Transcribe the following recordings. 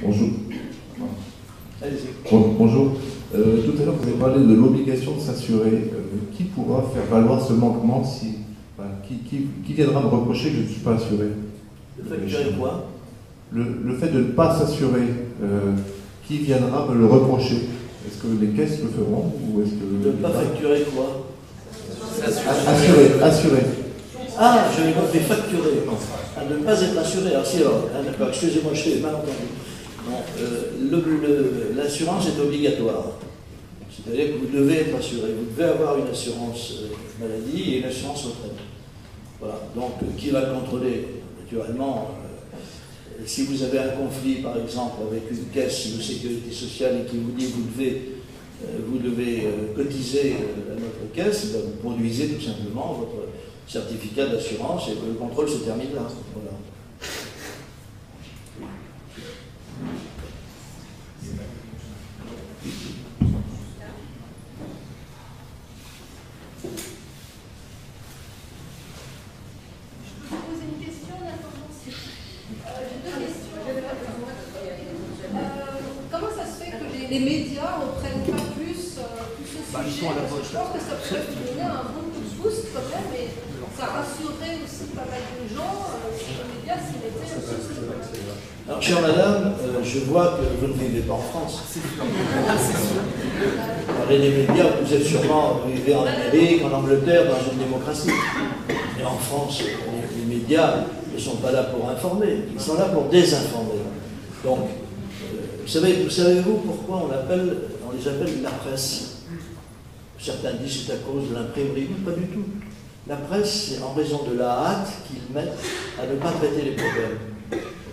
Bonjour. Allez-y. Bonjour. Tout à l'heure, vous avez parlé de l'obligation de s'assurer. Qui pourra faire valoir ce manquement qui viendra me reprocher que je ne suis pas assuré? Le facturer quoi? Le fait de ne pas s'assurer, qui viendra me le reprocher? Est-ce que les caisses le feront ou est-ce que... De ne pas facturer quoi? Assurer. Ah, je l'ai compris, facturer. À ne pas être assuré. Ah si, alors, d'accord, excusez-moi, je t'ai mal entendu. L'assurance est obligatoire. C'est-à-dire que vous devez être assuré. Vous devez avoir une assurance maladie et une assurance retraite. Voilà. Donc, qui va le contrôler? Naturellement, si vous avez un conflit, par exemple, avec une caisse de sécurité sociale et qui vous dit que vous devez cotiser à notre caisse, ben vous produisez tout simplement votre certificat d'assurance et le contrôle se termine là. Voilà. Les médias ne reprennent pas plus ce sujet. Je pense que ça pourrait donner un bon coup de boost quand même, et ça rassurerait aussi pas mal de gens si les médias s'y mettaient aussi. Alors, chère madame, je vois que vous ne vivez pas en France. Parlez des médias, vous êtes sûrement, vous vivez en Amérique, en Angleterre, dans une démocratie. Mais en France, les médias ne sont pas là pour informer, ils sont là pour désinformer. Donc, savez-vous pourquoi on les appelle la presse? Certains disent que c'est à cause de l'imprimerie, pas du tout. La presse, c'est en raison de la hâte qu'ils mettent à ne pas traiter les problèmes.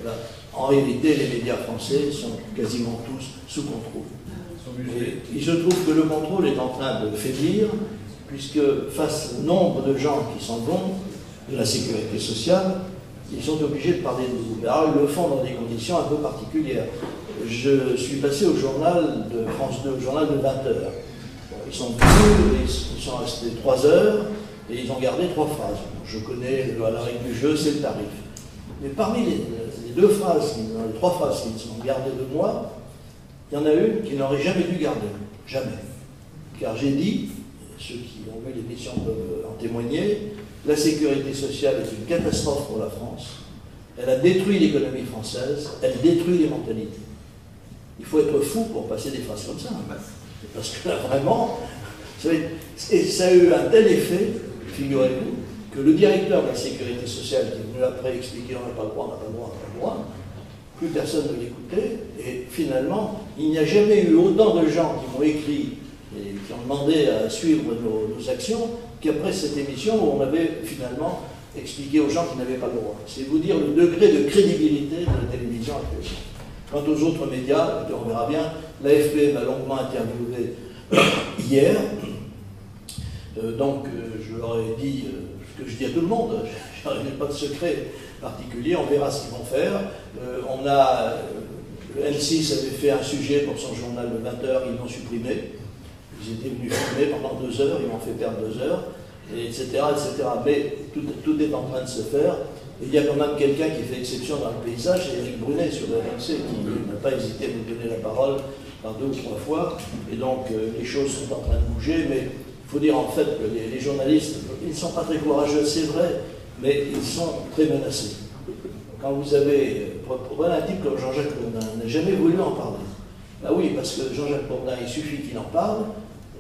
Voilà. En réalité, les médias français sont quasiment tous sous contrôle. Et il se trouve que le contrôle est en train de faiblir, puisque face au nombre de gens qui s'en vont de la sécurité sociale, ils sont obligés de parler de nous. Alors, ils le font dans des conditions un peu particulières. Je suis passé au journal de France 2, au journal de 20 heures. Bon, ils sont venus, ils sont restés 3 heures, et ils ont gardé 3 phrases. Je connais la règle du jeu, c'est le tarif. Mais parmi les 3 phrases qu'ils ont gardées de moi, il y en a une qui n'aurait jamais dû garder. Jamais. Car j'ai dit, ceux qui ont vu l'émission peuvent en témoigner, la sécurité sociale est une catastrophe pour la France. Elle a détruit l'économie française, elle détruit les mentalités. Il faut être fou pour passer des phrases comme ça. Parce que là, vraiment, et ça a eu un tel effet, figurez-vous, que le directeur de la sécurité sociale, qui est venu après expliquer on n'a pas le droit, on n'a pas le droit, on n'a pas le droit, plus personne ne l'écoutait, et finalement, il n'y a jamais eu autant de gens qui m'ont écrit et qui ont demandé à suivre nos actions qu'après cette émission où on avait finalement expliqué aux gens qui n'avaient pas le droit. C'est vous dire le degré de crédibilité de la télévision actuelle. Quant aux autres médias, on verra bien, l'AFP m'a longuement interviewé hier, donc je leur ai dit ce que je dis à tout le monde, je n'ai pas de secret particulier, on verra ce qu'ils vont faire. M6 avait fait un sujet pour son journal de 20 heures, ils l'ont supprimé. Ils étaient venus filmer pendant 2 heures, ils m'ont fait perdre 2 heures, etc., etc. Mais tout est en train de se faire. Et il y a quand même quelqu'un qui fait exception dans le paysage, c'est Éric Brunet sur le RMC, qui n'a pas hésité à me donner la parole par 2 ou 3 fois. Et donc les choses sont en train de bouger, mais il faut dire en fait que les journalistes, ils ne sont pas très courageux, c'est vrai, mais ils sont très menacés. Quand vous avez, prenez un type comme Jean-Jacques Bourdin, n'a jamais voulu en parler. Bah oui, parce que Jean-Jacques Bourdin, il suffit qu'il en parle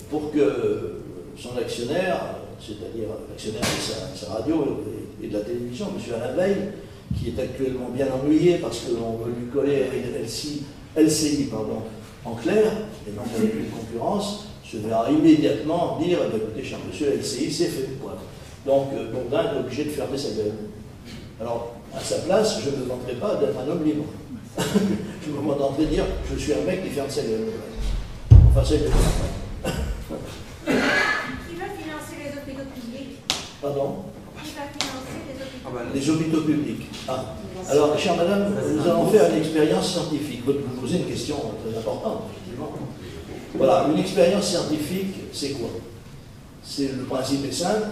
pour que son actionnaire, c'est-à-dire l'actionnaire de sa radio et de la télévision, M. Alain Veil, qui est actuellement bien ennuyé parce qu'on veut lui coller LCI en clair, et donc avec une concurrence, se verra immédiatement dire écoutez, cher monsieur, LCI, c'est fait. Voilà. Donc Bourdin est obligé de fermer sa gueule. Alors, à sa place, je ne me vanterai pas d'être un homme libre. Je me contenterai de dire je suis un mec qui ferme sa gueule. Enfin, c'est le cas. Qui va financer les hôpitaux publics? Pardon? Qui va financer les hôpitaux publics? Les hôpitaux publics. Ah. Alors, chère madame, nous allons faire une expérience scientifique. Vous me posez une question très importante, effectivement. Voilà, une expérience scientifique, c'est quoi? Le principe est simple,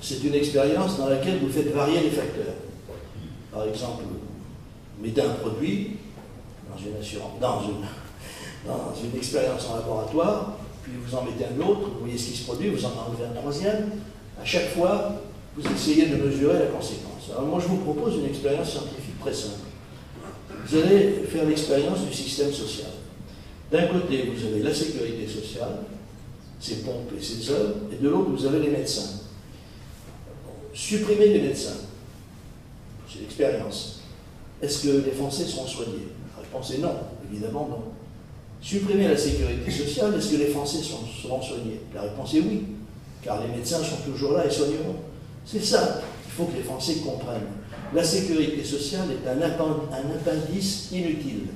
c'est une expérience dans laquelle vous faites varier les facteurs. Par exemple, vous mettez un produit, dans une assurance, dans une expérience en laboratoire, puis vous en mettez un autre, vous voyez ce qui se produit, vous en enlevez un troisième. À chaque fois, vous essayez de mesurer la conséquence. Alors moi, je vous propose une expérience scientifique très simple. Vous allez faire l'expérience du système social. D'un côté, vous avez la sécurité sociale, ses pompes et ses œuvres, et de l'autre, vous avez les médecins. Supprimez les médecins. C'est l'expérience. Est-ce que les Français seront soignés? La réponse est non, évidemment non. Supprimer la sécurité sociale, est-ce que les Français seront soignés? La réponse est oui, car les médecins sont toujours là et soigneront. C'est ça qu'il faut que les Français comprennent. La sécurité sociale est un appendice inutile,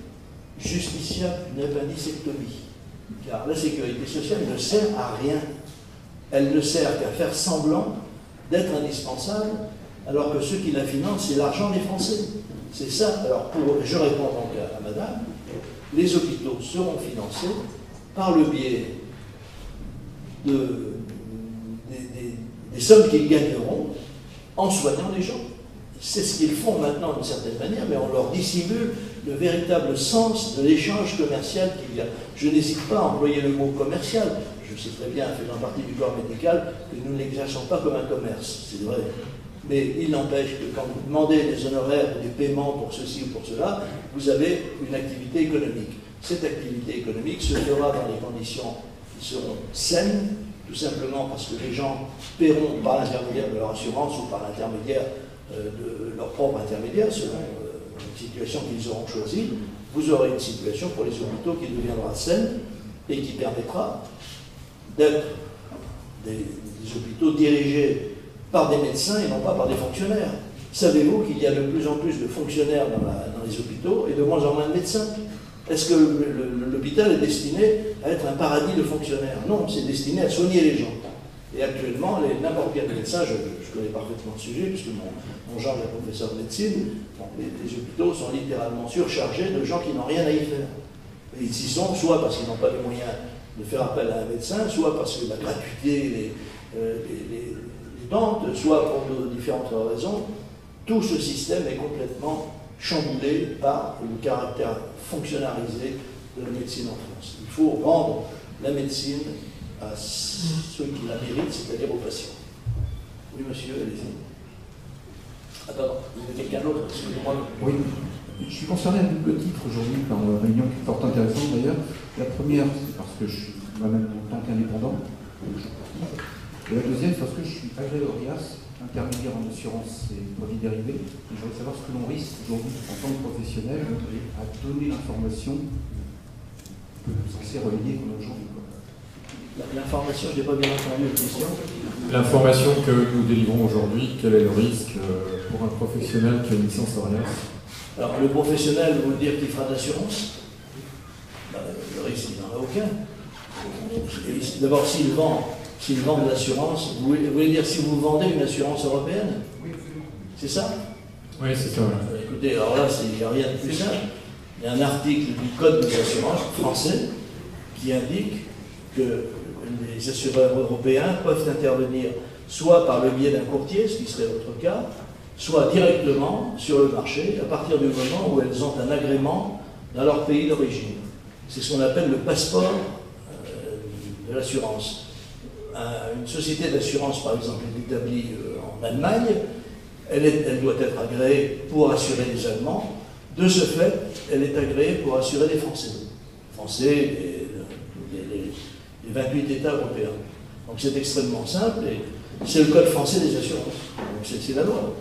justiciable d'une appendicectomie. Car la sécurité sociale ne sert à rien. Elle ne sert qu'à faire semblant d'être indispensable, alors que ceux qui la financent, c'est l'argent des Français. C'est ça. Alors, je réponds donc à madame, les hôpitaux seront financés par le biais des sommes qu'ils gagneront en soignant les gens. C'est ce qu'ils font maintenant d'une certaine manière, mais on leur dissimule le véritable sens de l'échange commercial qu'il y a. Je n'hésite pas à employer le mot commercial. Je sais très bien, faisant partie du corps médical, que nous n'exerçons pas comme un commerce, c'est vrai. Mais il n'empêche que quand vous demandez des honoraires ou des paiements pour ceci ou pour cela, vous avez une activité économique. Cette activité économique se fera dans les conditions qui seront saines, tout simplement parce que les gens paieront par l'intermédiaire de leur assurance ou par l'intermédiaire de leur propre intermédiaire, selon une situation qu'ils auront choisie. Vous aurez une situation pour les hôpitaux qui deviendra saine et qui permettra d'être des hôpitaux dirigés par des médecins et non pas par des fonctionnaires. Savez-vous qu'il y a de plus en plus de fonctionnaires dans les hôpitaux et de moins en moins de médecins? Est-ce que l'hôpital est destiné à être un paradis de fonctionnaires? Non, c'est destiné à soigner les gens. Et actuellement, n'importe quel médecin, je connais parfaitement le sujet, puisque mon genre est professeur de médecine, les hôpitaux sont littéralement surchargés de gens qui n'ont rien à y faire. Et ils y sont soit parce qu'ils n'ont pas les moyens de faire appel à un médecin, soit parce que la gratuité les tente, soit pour de différentes raisons. Tout ce système est complètement chamboulé par le caractère fonctionnalisé de la médecine en France. Il faut rendre la médecine à ceux qui la méritent, c'est-à-dire aux patients. Oui, monsieur, allez-y. Ah, pardon, vous avez quelqu'un d'autre? Excusez-moi. Oui, je suis concerné à double titre aujourd'hui par une réunion qui est fort intéressante d'ailleurs. La première, c'est parce que je suis moi-même en tant qu'indépendant. Et la deuxième, c'est parce que je suis agréé ORIAS, intermédiaire en assurance et produits dérivés. Et je voudrais savoir ce que l'on risque aujourd'hui en tant que professionnel à donner l'information que c'est relié qu'on a aujourd'hui. L'information, je n'ai pas bien entendu la question. L'information que nous délivrons aujourd'hui, quel est le risque pour un professionnel qui a une licence ORIAS? Alors, le professionnel, vous voulez dire qu'il fera de l'assurance? Le risque, il n'en a aucun. D'abord, s'il vend de l'assurance, vous voulez dire si vous vendez une assurance européenne? C'est ça? Oui, c'est ça. Écoutez, alors là, il n'y a rien de plus simple. Il y a un article du Code des assurances français qui indique que les assureurs européens peuvent intervenir soit par le biais d'un courtier, ce qui serait votre cas, soit directement sur le marché à partir du moment où elles ont un agrément dans leur pays d'origine. C'est ce qu'on appelle le passeport de l'assurance. Une société d'assurance, par exemple, est établie en Allemagne, elle doit être agréée pour assurer les Allemands. De ce fait, elle est agréée pour assurer les Français. Les Français et les 28 États européens. Donc c'est extrêmement simple et c'est le code français des assurances. Donc c'est la loi.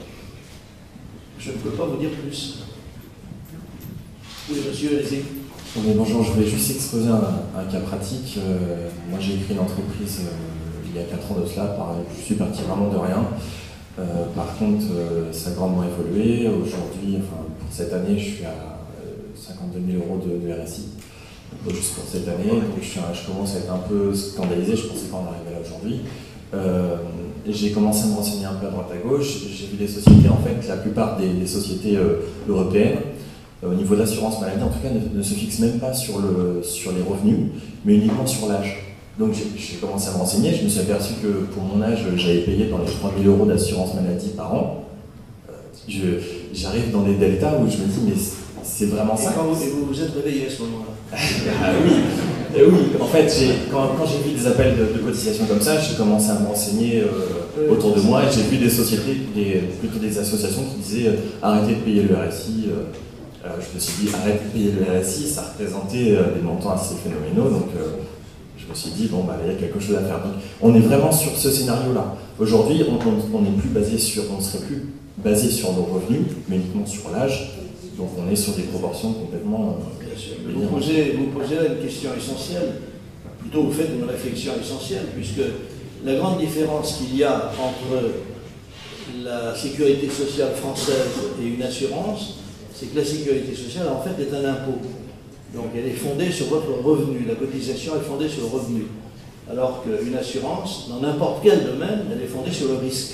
Je ne peux pas vous dire plus. Oui, monsieur, allez-y. Oui, bonjour, je voulais juste exposer un cas pratique. Moi, j'ai créé une entreprise il y a 4 ans de cela. Je suis parti vraiment de rien. Par contre, ça a grandement évolué. Aujourd'hui, enfin, pour cette année, je suis à 52 000 € de RSI. Juste pour cette année. Donc, je commence à être un peu scandalisé. Je ne pensais pas en arriver là aujourd'hui. J'ai commencé à me renseigner un peu à droite à gauche. J'ai vu des sociétés, en fait, la plupart des sociétés européennes, au niveau de l'assurance maladie, en tout cas, ne se fixent même pas sur les revenus, mais uniquement sur l'âge. Donc j'ai commencé à me renseigner, je me suis aperçu que pour mon âge, j'avais payé dans les 3 000 € d'assurance maladie par an. J'arrive dans des deltas où je me dis, mais c'est vraiment ça. Et vous vous êtes réveillé à ce moment-là? Ah oui, oui, en fait, quand j'ai vu des appels de cotisation comme ça, j'ai commencé à me renseigner autour de moi et j'ai vu des sociétés, plutôt des associations qui disaient arrêtez de payer le RSI. Je me suis dit arrêtez de payer le RSI, ça représentait des montants assez phénoménaux, donc je me suis dit bon bah il y a quelque chose à faire. Donc on est vraiment sur ce scénario-là. Aujourd'hui, on n'est plus basé sur, on ne serait plus basé sur nos revenus, mais uniquement sur l'âge. Donc on est sur des proportions complètement... Bien sûr. Vous posez là une question essentielle, plutôt vous faites une réflexion essentielle, puisque la grande différence qu'il y a entre la sécurité sociale française et une assurance, c'est que la sécurité sociale en fait est un impôt. Donc elle est fondée sur votre revenu, la cotisation est fondée sur le revenu. Alors qu'une assurance, dans n'importe quel domaine, elle est fondée sur le risque.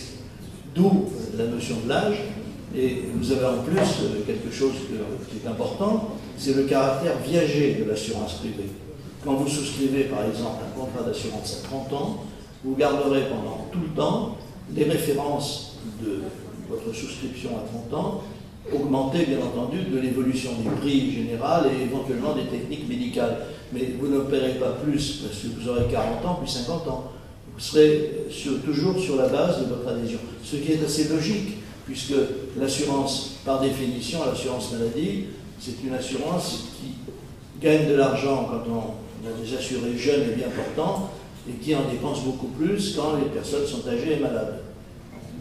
D'où la notion de l'âge. Et vous avez en plus quelque chose qui est important, c'est le caractère viager de l'assurance privée. Quand vous souscrivez par exemple un contrat d'assurance à 30 ans, vous garderez pendant tout le temps les références de votre souscription à 30 ans, augmentées bien entendu de l'évolution des prix général et éventuellement des techniques médicales. Mais vous ne paierez pas plus parce que vous aurez 40 ans puis 50 ans. Vous serez toujours sur la base de votre adhésion. Ce qui est assez logique, puisque l'assurance, par définition, l'assurance maladie, c'est une assurance qui gagne de l'argent quand on a des assurés jeunes et bien portants, et qui en dépense beaucoup plus quand les personnes sont âgées et malades.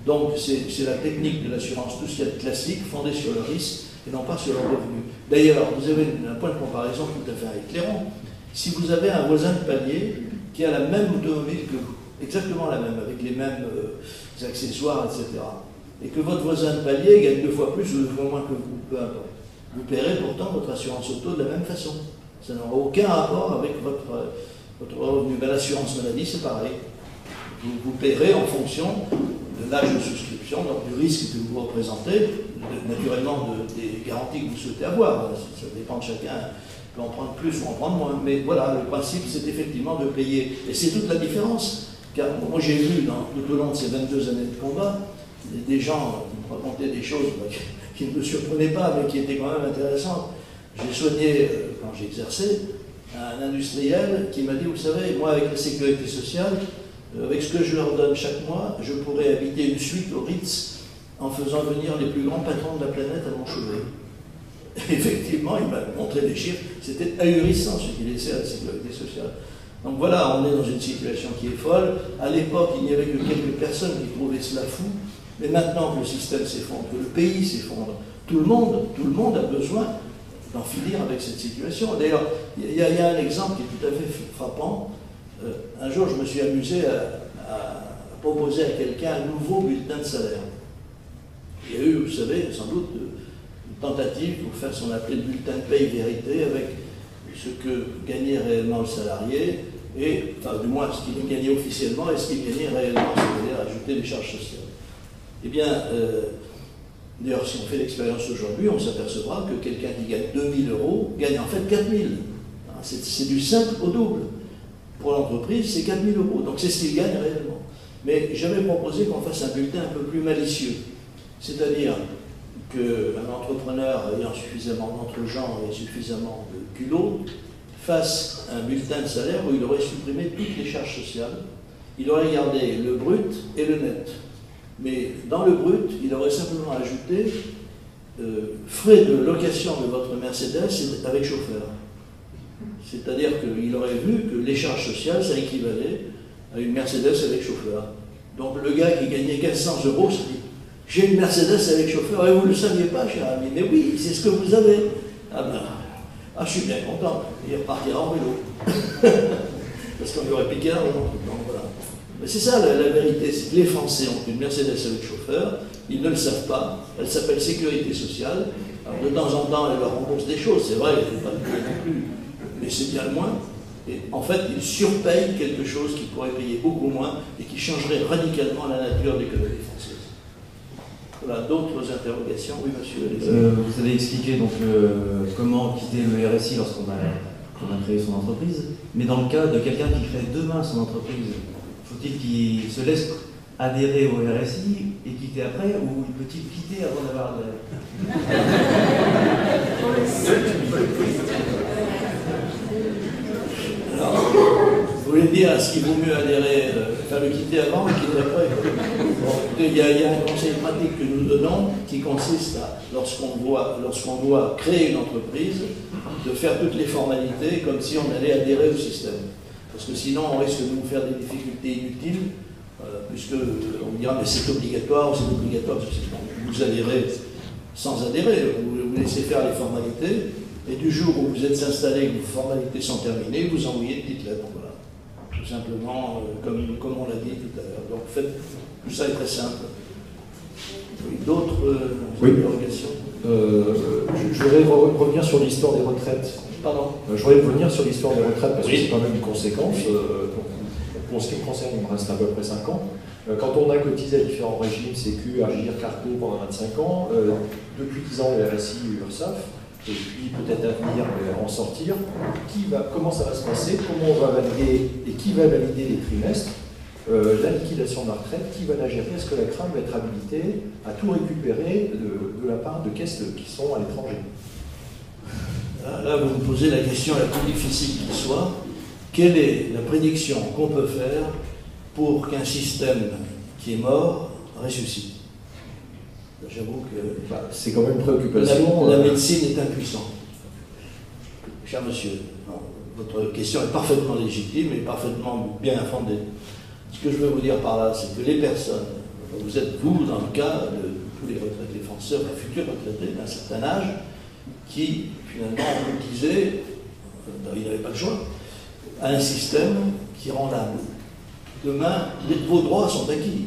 Donc c'est la technique de l'assurance tout ce qu'il y a de classique, fondée sur le risque et non pas sur le revenu. D'ailleurs, vous avez un point de comparaison tout à fait éclairant. Si vous avez un voisin de palier qui a la même automobile que vous, exactement la même, avec les mêmes accessoires, etc., et que votre voisin de palier gagne 2 fois plus ou 2 fois moins que vous, peu importe, vous paierez pourtant votre assurance auto de la même façon. Ça n'aura aucun rapport avec votre revenu. Ben, l'assurance maladie, c'est pareil. Vous paierez en fonction de l'âge de souscription, donc du risque que vous représentez, naturellement des garanties que vous souhaitez avoir. Ça dépend de chacun. On peut en prendre plus ou en prendre moins. Mais voilà, le principe, c'est effectivement de payer. Et c'est toute la différence. Car moi, j'ai vu, tout au long de ces 22 années de combat, des gens qui me racontaient des choses qui ne me surprenaient pas, mais qui étaient quand même intéressantes. J'ai soigné, quand j'exerçais, un industriel qui m'a dit, vous savez, moi avec la sécurité sociale, avec ce que je leur donne chaque mois, je pourrais habiter une suite au Ritz en faisant venir les plus grands patrons de la planète à mon chevet. Effectivement, il m'a montré des chiffres, c'était ahurissant ce qu'il laissait à la sécurité sociale. Donc voilà, on est dans une situation qui est folle. À l'époque, il n'y avait que quelques personnes qui trouvaient cela fou. Mais maintenant que le système s'effondre, que le pays s'effondre, tout le monde a besoin d'en finir avec cette situation. D'ailleurs, il y a un exemple qui est tout à fait frappant. Un jour, je me suis amusé à proposer à quelqu'un un nouveau bulletin de salaire. Il y a eu, vous savez, sans doute, une tentative pour faire ce qu'on appelait le bulletin de paye vérité avec ce que gagnait réellement le salarié, et, enfin, du moins, ce qu'il gagnait officiellement et ce qu'il gagnait réellement, c'est-à-dire ajouter des charges sociales. Eh bien, d'ailleurs, si on fait l'expérience aujourd'hui, on s'apercevra que quelqu'un qui gagne 2000 € gagne en fait 4000. C'est du simple au double. Pour l'entreprise, c'est 4000 €. Donc c'est ce qu'il gagne réellement. Mais j'avais proposé qu'on fasse un bulletin un peu plus malicieux. C'est-à-dire qu'un entrepreneur ayant suffisamment d'entre-gens et suffisamment de culot fasse un bulletin de salaire où il aurait supprimé toutes les charges sociales. Il aurait gardé le brut et le net. Mais dans le brut, il aurait simplement ajouté frais de location de votre Mercedes avec chauffeur. C'est-à-dire qu'il aurait vu que les charges sociales, ça équivalait à une Mercedes avec chauffeur. Donc le gars qui gagnait 1500 € se dit « J'ai une Mercedes avec chauffeur, et vous ne le saviez pas, cher ami. Mais oui, c'est ce que vous avez. » Ah, je suis bien content. Il repartira en vélo. Parce qu'on lui aurait piqué l'argent. Donc voilà. Mais c'est ça la vérité, c'est que les Français ont une Mercedes avec chauffeur, ils ne le savent pas, elle s'appelle sécurité sociale. Alors de temps en temps, elle leur rembourse des choses, c'est vrai, elle ne fait pas le payer non plus, mais c'est bien le moins. Et en fait, ils surpayent quelque chose qu'ils pourraient payer beaucoup moins et qui changerait radicalement la nature de l'économie française. Voilà, d'autres interrogations? Oui, monsieur. Vous avez expliqué donc comment quitter le RSI lorsqu'on a créé son entreprise, mais dans le cas de quelqu'un qui crée demain son entreprise, faut-il qu'il se laisse adhérer au RSI et quitter après, ou peut-il quitter avant d'avoir adhéré? Alors, vous voulez dire, est-ce qu'il vaut mieux adhérer, faire le quitter avant ou le quitter après? Bon, il y a un conseil pratique que nous donnons qui consiste à, lorsqu'on doit créer une entreprise, de faire toutes les formalités comme si on allait adhérer au système. Parce que sinon, on risque de nous faire des difficultés inutiles, puisque on dira, mais c'est obligatoire, vous adhérez sans adhérer, vous laissez faire les formalités, et du jour où vous êtes installé, que vos formalités sont terminées, vous envoyez une petite lettre, voilà. Tout simplement, comme on l'a dit tout à l'heure. Donc, tout ça est très simple. Oui, d'autres interrogations? Je voudrais revenir sur l'histoire des retraites. Pardon? Je voudrais revenir sur l'histoire des retraites parce que c'est quand même une conséquence. Pour ce qui me concerne, il me reste à peu près 5 ans. Quand on a cotisé à différents régimes, Sécu, Agir, Carco pendant 25 ans, depuis 10 ans, le RSI, URSSAF, et puis peut-être à venir en sortir, comment ça va se passer, comment on va valider et qui va valider les trimestres, la liquidation de la retraite, qui va la gérer, est-ce que la CRAM va être habilitée à tout récupérer de la part de caisses qui sont à l'étranger? Là, vous me posez la question la plus difficile qui soit. Quelle est la prédiction qu'on peut faire pour qu'un système qui est mort ressuscite? J'avoue que... c'est quand même une préoccupation. La médecine est impuissante. Cher monsieur, non, votre question est parfaitement légitime et parfaitement bien fondée. Ce que je veux vous dire par là, c'est que les personnes, vous êtes vous dans le cas de tous les retraités français, les futurs retraités d'un certain âge, qui finalement ont cotisé, ils n'avaient pas le choix, à un système qui rend l'âme. Demain, vos droits sont acquis.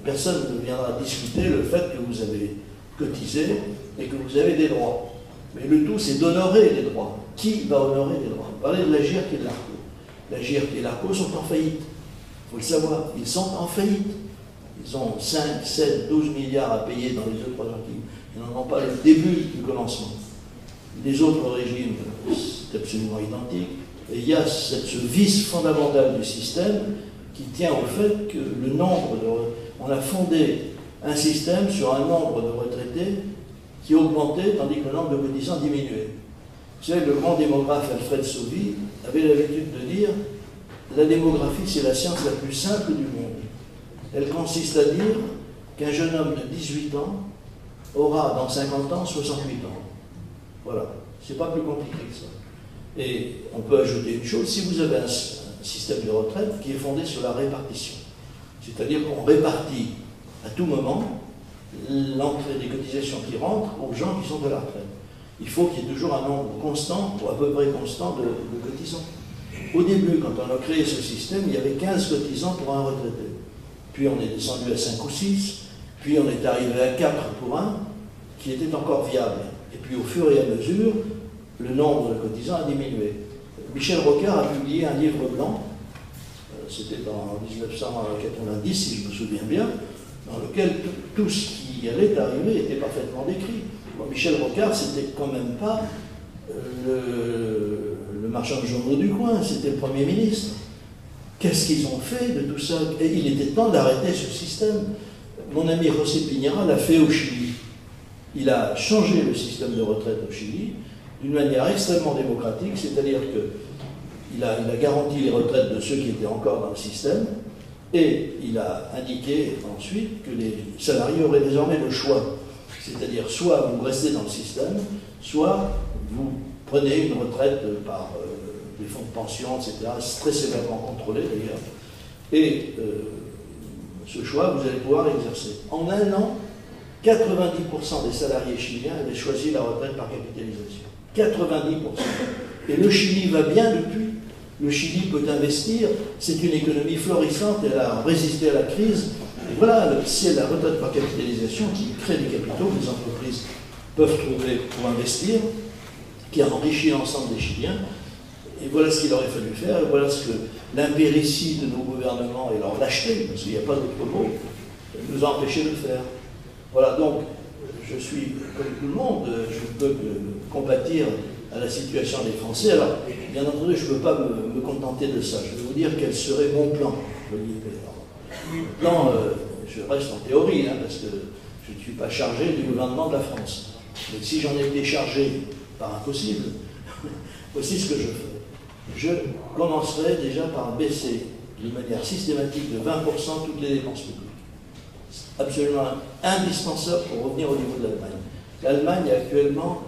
Personne ne viendra discuter le fait que vous avez cotisé et que vous avez des droits. Mais le tout, c'est d'honorer les droits. Qui va honorer les droits? Vous parlez de l'Agir et de l'ARCO. L'Agir et l'ARCO sont en faillite. Il faut le savoir, ils sont en faillite. Ils ont 5, 7, 12 milliards à payer dans les autres régimes. Ils n'en ont pas le début du commencement. Les autres régimes, c'est absolument identique. Et il y a ce vice fondamental du système qui tient au fait que le nombre on a fondé un système sur un nombre de retraités qui augmentait tandis que le nombre de cotisants diminuait. Vous savez, le grand démographe Alfred Sauvy avait l'habitude de dire « La démographie, c'est la science la plus simple du monde. Elle consiste à dire qu'un jeune homme de 18 ans aura dans 50 ans 68 ans. » Voilà, c'est pas plus compliqué que ça. Et on peut ajouter une chose, si vous avez un système de retraite qui est fondé sur la répartition, c'est-à-dire qu'on répartit à tout moment l'entrée des cotisations qui rentrent aux gens qui sont de la retraite. Il faut qu'il y ait toujours un nombre constant, ou à peu près constant, de cotisants. Au début, quand on a créé ce système, il y avait 15 cotisants pour un retraité. Puis on est descendu à 5 ou 6, puis on est arrivé à 4 pour un, qui était encore viable. Et puis au fur et à mesure, le nombre de cotisants a diminué. Michel Rocard a publié un livre blanc, c'était en 1990, si je me souviens bien, dans lequel tout ce qui allait arriver était parfaitement décrit. Bon, Michel Rocard, c'était quand même pas le marchand de journaux du coin, c'était le Premier ministre. Qu'est-ce qu'ils ont fait de tout ça? Et il était temps d'arrêter ce système. Mon ami José Piñera l'a fait au Chili. Il a changé le système de retraite au Chili d'une manière extrêmement démocratique, c'est-à-dire qu'il a garanti les retraites de ceux qui étaient encore dans le système, et il a indiqué ensuite que les salariés auraient désormais le choix. C'est-à-dire soit vous restez dans le système, soit vous prenez une retraite par des fonds de pension, etc., très sévèrement contrôlés d'ailleurs, et ce choix, vous allez pouvoir l'exercer. En un an, 90% des salariés chiliens avaient choisi la retraite par capitalisation. 90%. Et le Chili va bien depuis. Le Chili peut investir, c'est une économie florissante, elle a résisté à la crise. Et voilà, c'est la retraite par capitalisation qui crée des capitaux que les entreprises peuvent trouver pour investir, qui a enrichi l'ensemble des Chiliens. Et voilà ce qu'il aurait fallu faire, et voilà ce que l'impéritie de nos gouvernements et leur lâcheté, parce qu'il n'y a pas d'autre mot, nous a empêchés de faire. Voilà, donc, je suis, comme tout le monde, je ne peux que compatir à la situation des Français. Alors, bien entendu, je ne peux pas me contenter de ça. Je vais vous dire quel serait mon plan. Le plan, je reste en théorie, hein, parce que je ne suis pas chargé du gouvernement de la France. Mais si j'en étais chargé par impossible, voici ce que je ferais. Je commencerai déjà par baisser de manière systématique de 20% toutes les dépenses publiques. C'est absolument indispensable pour revenir au niveau de l'Allemagne. L'Allemagne a actuellement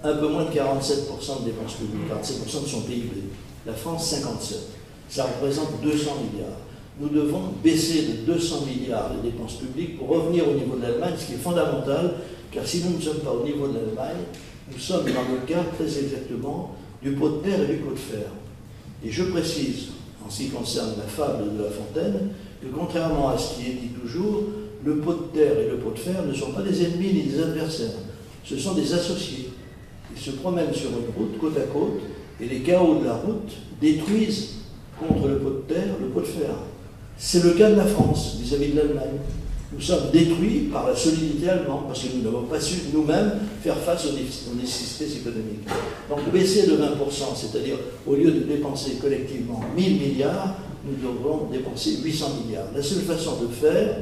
un peu moins de 47% de dépenses publiques, 47% de son PIB. La France, 57%. Ça représente 200 milliards. Nous devons baisser de 200 milliards les dépenses publiques pour revenir au niveau de l'Allemagne, ce qui est fondamental, car si nous ne sommes pas au niveau de l'Allemagne, nous sommes dans le cas très exactement du pot de terre et du pot de fer. Et je précise, en ce qui concerne la fable de La Fontaine, que contrairement à ce qui est dit toujours, le pot de terre et le pot de fer ne sont pas des ennemis ni des adversaires, ce sont des associés. Ils se promènent sur une route, côte à côte, et les chaos de la route détruisent contre le pot de terre le pot de fer. C'est le cas de la France vis-à-vis de l'Allemagne. Nous sommes détruits par la solidité allemande, parce que nous n'avons pas su nous-mêmes faire face aux nécessités économiques. Donc baisser de 20%, c'est-à-dire au lieu de dépenser collectivement 1000 milliards, nous devrons dépenser 800 milliards. La seule façon de faire,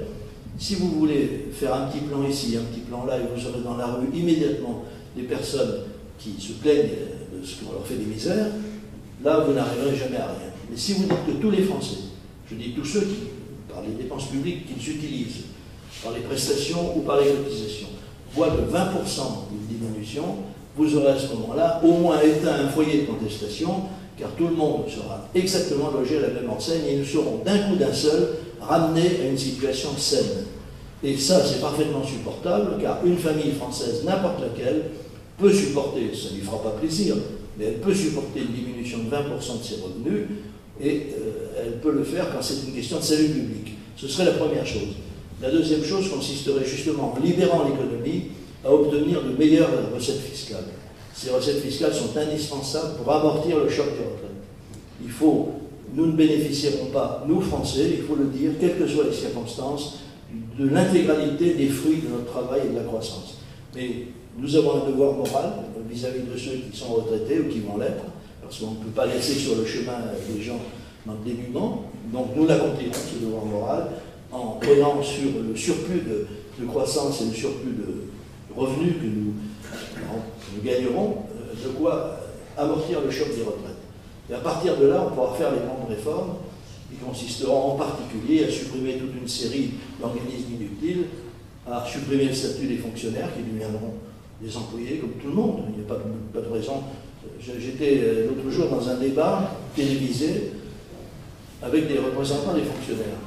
si vous voulez faire un petit plan ici, un petit plan là, et vous aurez dans la rue immédiatement des personnes qui se plaignent de ce qu'on leur fait des misères, là vous n'arriverez jamais à rien. Mais si vous dites que tous les Français, je dis tous ceux qui, par les dépenses publiques qu'ils utilisent, par les prestations ou par les cotisations, voient de 20% d'une diminution, vous aurez à ce moment-là au moins éteint un foyer de contestation, car tout le monde sera exactement logé à la même enseigne et nous serons d'un coup d'un seul ramenés à une situation saine. Et ça, c'est parfaitement supportable, car une famille française, n'importe laquelle, peut supporter, ça ne lui fera pas plaisir, mais elle peut supporter une diminution de 20% de ses revenus, et elle peut le faire quand c'est une question de salut public. Ce serait la première chose. La deuxième chose consisterait justement, en libérant l'économie, à obtenir de meilleures recettes fiscales. Ces recettes fiscales sont indispensables pour amortir le choc des retraites. Nous ne bénéficierons pas, nous Français, il faut le dire, quelles que soient les circonstances, de l'intégralité des fruits de notre travail et de la croissance. Mais nous avons un devoir moral vis-à-vis de ceux qui sont retraités ou qui vont l'être, parce qu'on ne peut pas laisser sur le chemin des gens dans le dénuement. Donc nous l'accomplirons, ce devoir moral, en prenant sur le surplus de croissance et le surplus de revenus que nous gagnerons, de quoi amortir le choc des retraites. Et à partir de là, on pourra faire les grandes réformes qui consisteront en particulier à supprimer toute une série d'organismes inutiles, à supprimer le statut des fonctionnaires qui deviendront des employés comme tout le monde. Il n'y a pas de raison. J'étais l'autre jour dans un débat télévisé avec des représentants des fonctionnaires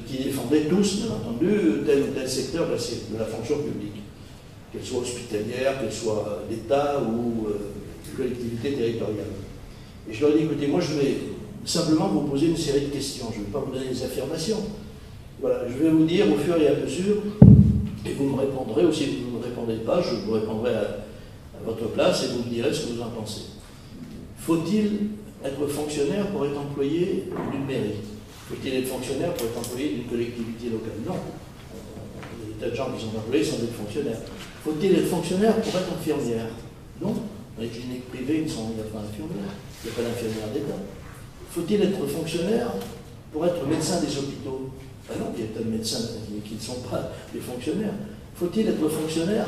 qui défendaient tous, bien entendu, tel ou tel secteur de la fonction publique, qu'elle soit hospitalière, qu'elle soit d'État ou collectivité territoriale. Et je leur ai dit, écoutez, moi je vais simplement vous poser une série de questions, je ne vais pas vous donner des affirmations. Voilà, je vais vous dire au fur et à mesure, et vous me répondrez, ou si vous ne me répondez pas, je vous répondrai à votre place et vous me direz ce que vous en pensez. Faut-il être fonctionnaire pour être employé d'une mairie? Faut-il être fonctionnaire pour être employé d'une collectivité locale? Non. Il y a des tas de gens qui sont employés sans être fonctionnaires. Faut-il être fonctionnaire pour être infirmière? Non. Dans les cliniques privées, il n'y a pas d'infirmière. Il n'y a pas d'infirmière d'État. Faut-il être fonctionnaire pour être médecin des hôpitaux? Ah non, il y a tas de médecins qui ne sont pas des fonctionnaires. Faut-il être fonctionnaire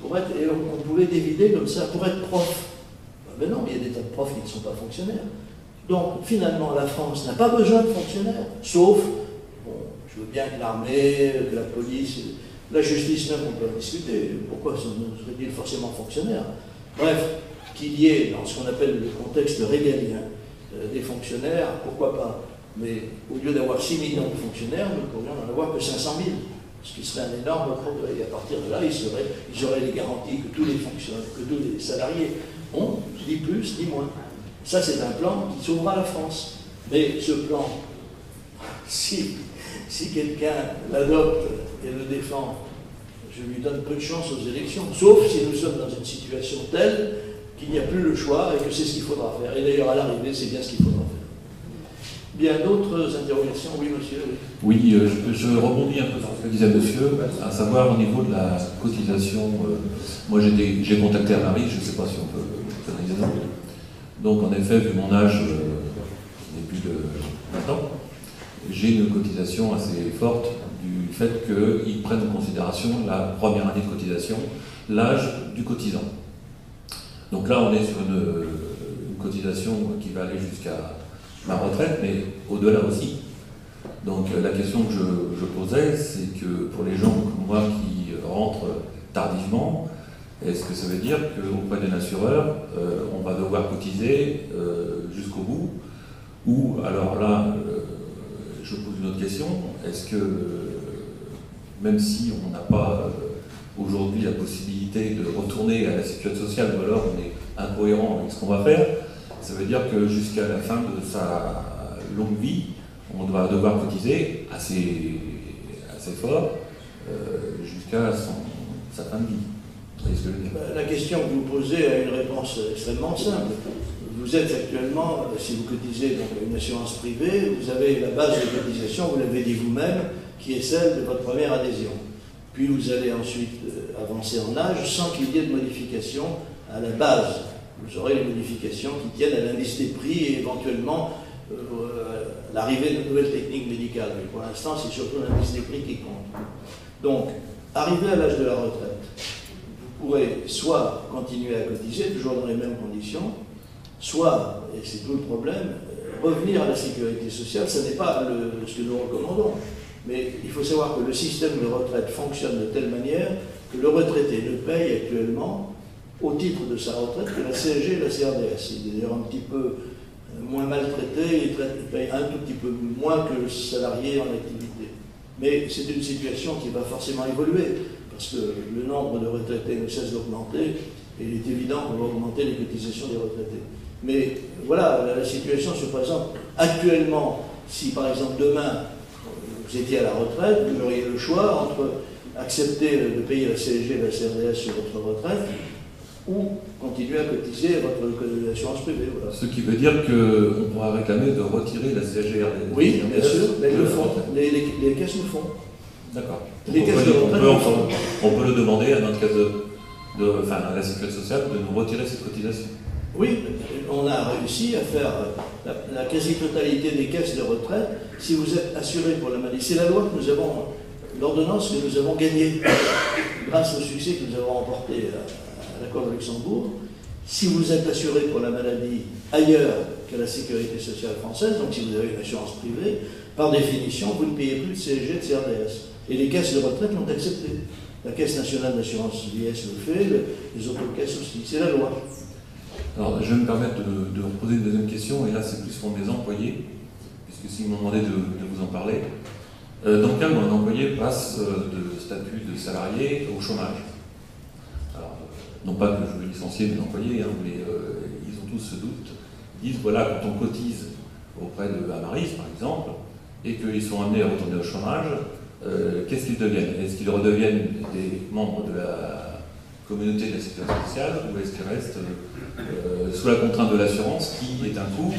pour être, et on pouvait dévider comme ça, pour être prof? Ben non, il y a des tas de profs qui ne sont pas fonctionnaires. Donc, finalement, la France n'a pas besoin de fonctionnaires, sauf, bon, je veux bien que l'armée, que la police, la justice même, on peut en discuter. Pourquoi serait-il forcément fonctionnaire? Bref, qu'il y ait, dans ce qu'on appelle le contexte régalien, des fonctionnaires, pourquoi pas? Mais au lieu d'avoir 6 millions de fonctionnaires, nous pourrions n'en avoir que 500 000, ce qui serait un énorme progrès. Et à partir de là, ils auraient les garanties que tous les fonctionnaires, que tous les salariés ont, ni plus ni moins. Ça, c'est un plan qui sauvera la France. Mais ce plan, si quelqu'un l'adopte et le défend, je lui donne peu de chance aux élections, sauf si nous sommes dans une situation telle qu'il n'y a plus le choix et que c'est ce qu'il faudra faire. Et d'ailleurs, à l'arrivée, c'est bien ce qu'il faudra faire. Bien, d'autres interrogations? Oui, monsieur. Oui, je rebondis un peu sur ce que disait monsieur, à savoir au niveau de la cotisation. Moi, j'ai contacté à Paris, je ne sais pas si on peut faire des exemples. Donc, en effet, vu mon âge, qui n'est plus de 20 ans, j'ai une cotisation assez forte du fait qu'ils prennent en considération la première année de cotisation, l'âge du cotisant. Donc là, on est sur une cotisation qui va aller jusqu'à ma retraite, mais au-delà aussi. Donc la question que je posais, c'est que pour les gens comme moi qui rentrent tardivement, est-ce que ça veut dire qu'auprès d'un assureur, on va devoir cotiser jusqu'au bout? Ou alors là, je pose une autre question, est-ce que même si on n'a pas aujourd'hui la possibilité de retourner à la sécurité sociale, ou alors on est incohérent avec ce qu'on va faire, ça veut dire que jusqu'à la fin de sa longue vie, on va devoir cotiser assez fort jusqu'à sa fin de vie. Vous voyez ce que je veux dire? La question que vous posez a une réponse extrêmement simple. Vous êtes actuellement, si vous cotisez donc une assurance privée, vous avez la base de cotisation, vous l'avez dit vous-même, qui est celle de votre première adhésion. Puis vous allez ensuite avancer en âge sans qu'il y ait de modification à la base. Vous aurez les modifications qui tiennent à l'indice des prix et éventuellement l'arrivée de nouvelles techniques médicales. Mais pour l'instant, c'est surtout l'indice des prix qui compte. Donc, arrivé à l'âge de la retraite, vous pourrez soit continuer à cotiser, toujours dans les mêmes conditions, soit, et c'est tout le problème, revenir à la sécurité sociale. Ce n'est pas ce que nous recommandons. Mais il faut savoir que le système de retraite fonctionne de telle manière que le retraité ne paye actuellement, au titre de sa retraite, que la CSG et la CRDS. Il est d'ailleurs un petit peu moins maltraité, il paye un tout petit peu moins que le salarié en activité. Mais c'est une situation qui va forcément évoluer, parce que le nombre de retraités ne cesse d'augmenter, et il est évident qu'on va augmenter les cotisations des retraités. Mais voilà, la situation se présente. Actuellement, si par exemple demain, vous étiez à la retraite, vous auriez le choix entre accepter de payer la CSG et la CRDS sur votre retraite ou continuer à cotiser votre assurance privée. Voilà. Ce qui veut dire qu'on pourra réclamer de retirer la CSG et la CRDS. Oui, bien sûr, mais le font. Les caisses le font. D'accord. On peut le demander à notre caisse à la sécurité sociale de nous retirer cette cotisation. Oui, on a réussi à faire la quasi-totalité des caisses de retraite. Si vous êtes assuré pour la maladie, c'est la loi que nous avons, l'ordonnance que nous avons gagnée grâce au succès que nous avons remporté à l'accord de Luxembourg. Si vous êtes assuré pour la maladie ailleurs qu'à la sécurité sociale française, donc si vous avez une assurance privée, par définition, vous ne payez plus de CSG et de CRDS. Et les caisses de retraite l'ont accepté. La Caisse nationale d'assurance vieillesse le fait, les autres caisses aussi. C'est la loi. Alors, je vais me permettre de vous poser une deuxième question, et là c'est plus pour mes employés, puisque s'ils m'ont demandé de vous en parler. Dans le cas où un employé passe de statut de salarié au chômage, alors, non pas que je veux licencier mes employés, hein, mais ils ont tous ce doute. Ils disent, voilà, quand on cotise auprès de Amaris, par exemple, et qu'ils sont amenés à retourner au chômage, qu'est-ce qu'ils deviennent? Est-ce qu'ils redeviennent des membres de la communauté de la sécurité sociale, ou est-ce qu'ils restent sous la contrainte de l'assurance, qui est un coût,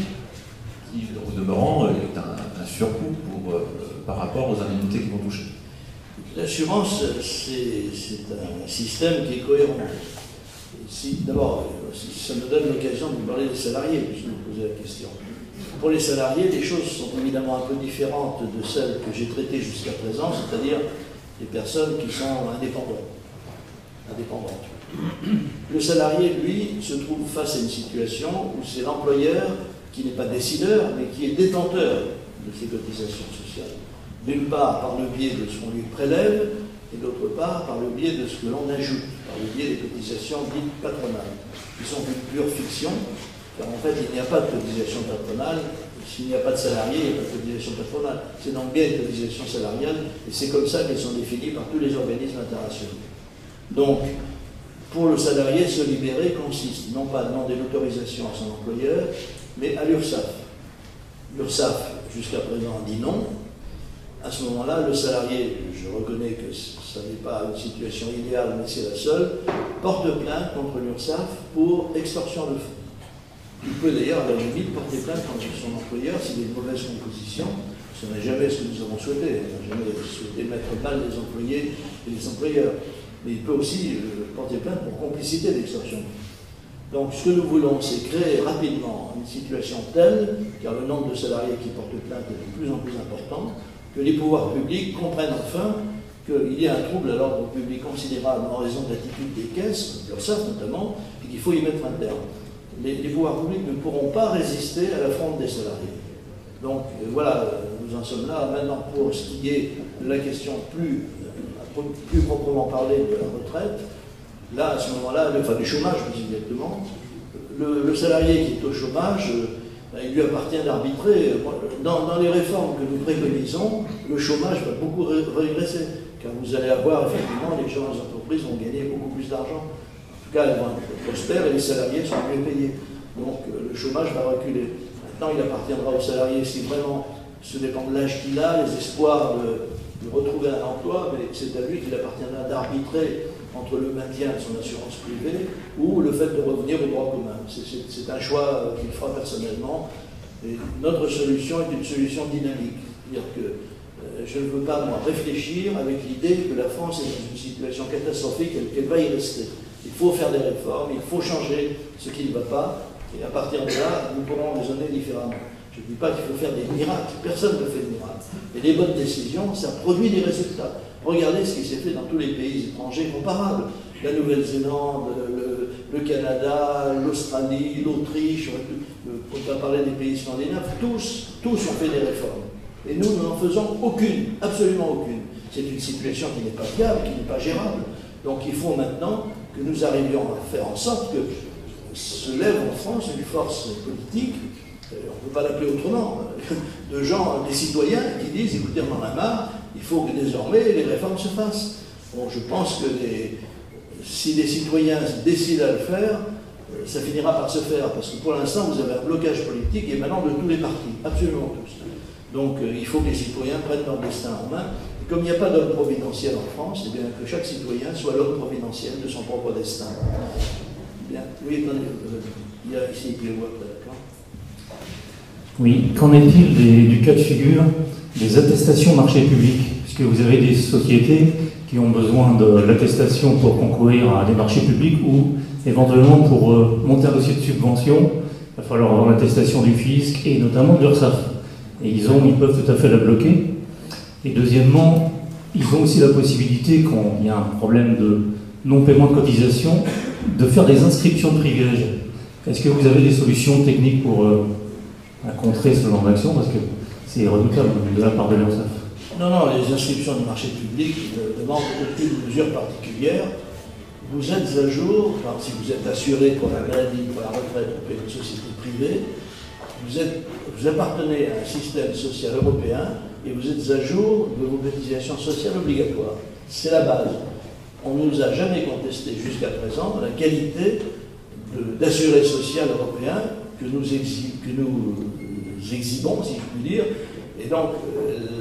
qui, au demeurant, est un surcoût par rapport aux indemnités qu'ils vont toucher? L'assurance, c'est un système qui est cohérent. D'abord, ça me donne l'occasion de vous parler des salariés, puisque vous posez la question. Pour les salariés, les choses sont évidemment un peu différentes de celles que j'ai traitées jusqu'à présent, c'est-à-dire les personnes qui sont indépendantes. Le salarié, lui, se trouve face à une situation où c'est l'employeur qui n'est pas décideur, mais qui est détenteur de ses cotisations sociales. D'une part, par le biais de ce qu'on lui prélève, et d'autre part, par le biais de ce que l'on ajoute, par le biais des cotisations dites patronales, qui sont une pure fiction, car en fait, il n'y a pas de cotisation patronale. S'il n'y a pas de salarié, il n'y a pas de cotisation patronale. C'est donc bien une cotisation salariale, et c'est comme ça qu'elles sont définies par tous les organismes internationaux. Donc, pour le salarié, se libérer consiste non pas à demander l'autorisation à son employeur, mais à l'URSSAF. L'URSSAF, jusqu'à présent, dit non. À ce moment-là, le salarié, je reconnais que ce n'est pas une situation idéale, mais c'est la seule, porte plainte contre l'URSSAF pour extorsion de fonds. Il peut d'ailleurs, à la limite, porter plainte contre son employeur s'il est de mauvaise composition. Ce n'est jamais ce que nous avons souhaité. On n'a jamais souhaité mettre mal les employés et les employeurs. Mais il peut aussi porter plainte pour complicité d'extorsion. Donc ce que nous voulons, c'est créer rapidement une situation telle, car le nombre de salariés qui portent plainte est de plus en plus important, que les pouvoirs publics comprennent enfin qu'il y a un trouble à l'ordre public considérable en raison de l'attitude des caisses, de l'URSSAF notamment, et qu'il faut y mettre un terme. Les pouvoirs publics ne pourront pas résister à la fronde des salariés. Donc voilà, nous en sommes là. Maintenant, pour ce qui est de la question plus proprement parler de la retraite, là, à ce moment-là, enfin du chômage plus exactement, le salarié qui est au chômage, il lui appartient d'arbitrer. Dans les réformes que nous préconisons, le chômage va beaucoup régresser, car vous allez avoir effectivement, les gens des entreprises vont gagner beaucoup plus d'argent. En tout cas, elles vont être prospères et les salariés sont mieux payés. Donc le chômage va reculer. Maintenant, il appartiendra aux salariés, si vraiment ce dépend de l'âge qu'il a, les espoirs de retrouver un emploi, mais c'est à lui qu'il appartiendra d'arbitrer entre le maintien de son assurance privée ou le fait de revenir au droit commun. C'est un choix qu'il fera personnellement. Et notre solution est une solution dynamique. C'est-à-dire que je ne veux pas, moi, réfléchir avec l'idée que la France est dans une situation catastrophique et qu'elle va y rester. Il faut faire des réformes, il faut changer ce qui ne va pas, et à partir de là, nous pourrons raisonner différemment. Je ne dis pas qu'il faut faire des miracles, personne ne fait de miracles. Mais les bonnes décisions, ça produit des résultats. Regardez ce qui s'est fait dans tous les pays étrangers comparables. La Nouvelle-Zélande, le Canada, l'Australie, l'Autriche, pour ne pas parler des pays scandinaves, tous ont fait des réformes. Et nous n'en faisons aucune, absolument aucune. C'est une situation qui n'est pas viable, qui n'est pas gérable. Donc il faut maintenant que nous arrivions à faire en sorte que se lève en France une force politique, on ne peut pas l'appeler autrement, de gens, des citoyens qui disent, écoutez, on en a marre, il faut que désormais les réformes se fassent. Bon, je pense que si les citoyens décident à le faire, ça finira par se faire, parce que pour l'instant, vous avez un blocage politique émanant de tous les partis, absolument tous. Donc il faut que les citoyens prennent leur destin en main. Et comme il n'y a pas d'homme providentiel en France, eh bien que chaque citoyen soit l'homme providentiel de son propre destin. Bien. Oui, attendez, il y a ici Pierre-Watt, d'accord. Oui, qu'en est-il du cas de figure des attestations marché public? Puisque vous avez des sociétés qui ont besoin de l'attestation pour concourir à des marchés publics ou éventuellement pour monter un dossier de subvention, il va falloir avoir l'attestation du fisc et notamment de l'URSSAF. Et ils peuvent tout à fait la bloquer. Et deuxièmement, ils ont aussi la possibilité, quand il y a un problème de non-paiement de cotisation, de faire des inscriptions de privilèges. Est-ce que vous avez des solutions techniques pour contrer ce genre d'action? Parce que c'est redoutable de la part de l'URSSAF. Non, les inscriptions du marché public ne demandent aucune mesure particulière. Vous êtes à jour, enfin, si vous êtes assuré pour la maladie, pour la retraite, ou pour une société privée, vous appartenez à un système social européen et vous êtes à jour de vos cotisations sociales obligatoires. C'est la base. On ne nous a jamais contesté jusqu'à présent la qualité d'assuré social européen que nous exhibons, si je puis dire. Et donc,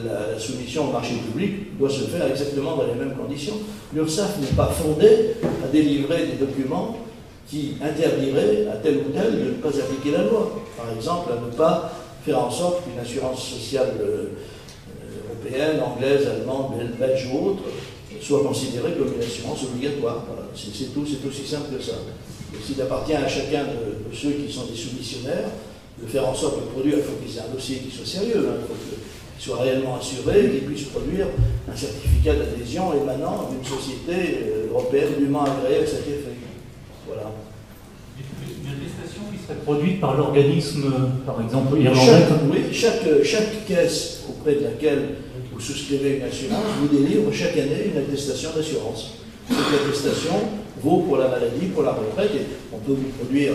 la soumission au marché public doit se faire exactement dans les mêmes conditions. L'URSSAF n'est pas fondée à délivrer des documents qui interdiraient à tel ou tel de ne pas appliquer la loi. Par exemple, à ne pas faire en sorte qu'une assurance sociale européenne, anglaise, allemande, belge ou autre soit considérée comme une assurance obligatoire. Voilà. C'est aussi simple que ça. S'il appartient à chacun de ceux qui sont des soumissionnaires de faire en sorte de produire, il faut qu'ils aient un dossier qui soit sérieux, il faut qu'ils soient réellement assurés, qu'ils puissent produire un certificat d'adhésion émanant d'une société européenne dûment agréée à cet effet. Voilà. Une attestation qui serait produite par l'organisme, par exemple, irlandais? Oui, chaque caisse auprès de laquelle vous souscrivez une assurance vous délivre chaque année une attestation d'assurance. Cette attestation vaut pour la maladie, pour la retraite, et on peut vous produire,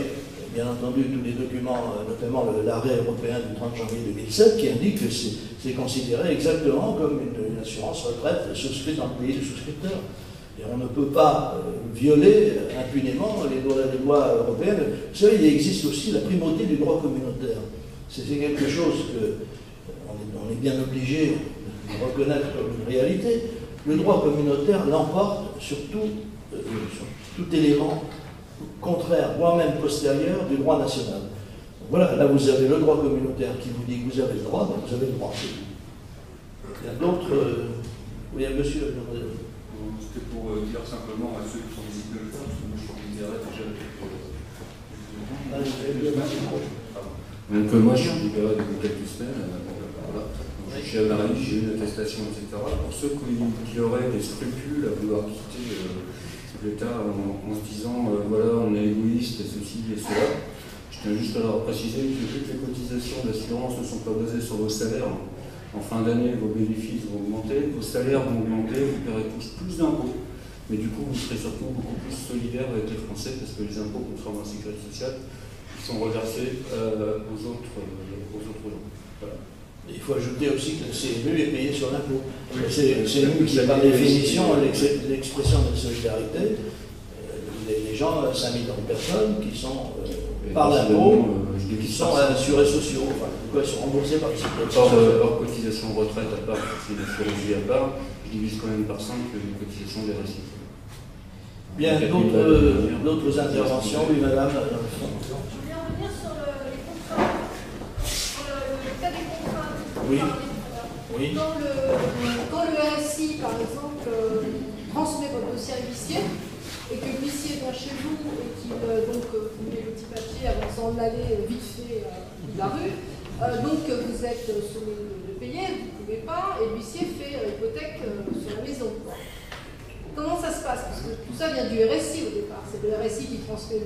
bien entendu, tous les documents, notamment l'arrêt européen du 30 janvier 2007, qui indique que c'est considéré exactement comme une assurance retraite souscrite dans le pays du souscripteur. Et on ne peut pas violer impunément les lois européennes. Vous savez, il existe aussi la primauté du droit communautaire. C'est quelque chose qu'on est bien obligé de reconnaître comme une réalité. Le droit communautaire l'emporte sur tout élément contraire, voire même postérieur du droit national. Voilà, là vous avez le droit communautaire qui vous dit que vous avez le droit, donc vous avez le droit. Il y a d'autres... Oui, monsieur. C'était pour dire simplement à ceux qui sont visibles de le faire, parce que moi je considérais déjà Donc moi je suis libéré depuis quelques semaines, voilà. chez Amaris, j'ai eu une attestation, etc. Pour ceux qui auraient des scrupules à vouloir quitter l'État en se disant voilà, on est égoïste et ceci et cela, je tiens juste à leur préciser que vu que les cotisations d'assurance ne sont pas basées sur vos salaires, en fin d'année, vos bénéfices vont augmenter, vos salaires vont augmenter, vous paierez plus d'impôts. Mais du coup, vous serez surtout beaucoup plus solidaire avec les Français parce que les impôts, contrairement à la sécurité sociale, sont reversés aux autres gens. Voilà. Il faut ajouter aussi que le CMU est payé sur l'impôt. Le CMU qui est par définition l'expression de la solidarité. Les gens, 5 millions de personnes qui sont par l'impôt, qui sont assurés sociaux, enfin, ils sont remboursés par le sécurité sociale. Hors cotisation retraite à part, c'est une assurance vie à part, je divise quand même par 5 les cotisations des RSI. Bien, d'autres interventions, oui madame, dans le fond. Je voulais revenir sur les contraintes, sur le cas des contraintes. Oui. Oui. Quand le RSI, par exemple, transmet votre dossier à l'huissier, et que l'huissier vient chez vous et qu'il vous met le petit papier avant de s'en aller vite fait de la rue, donc vous êtes sommé de payer, vous ne pouvez pas, et l'huissier fait l'hypothèque sur la maison. Comment ça se passe? Parce que tout ça vient du RSI au départ, c'est le RSI qui transmet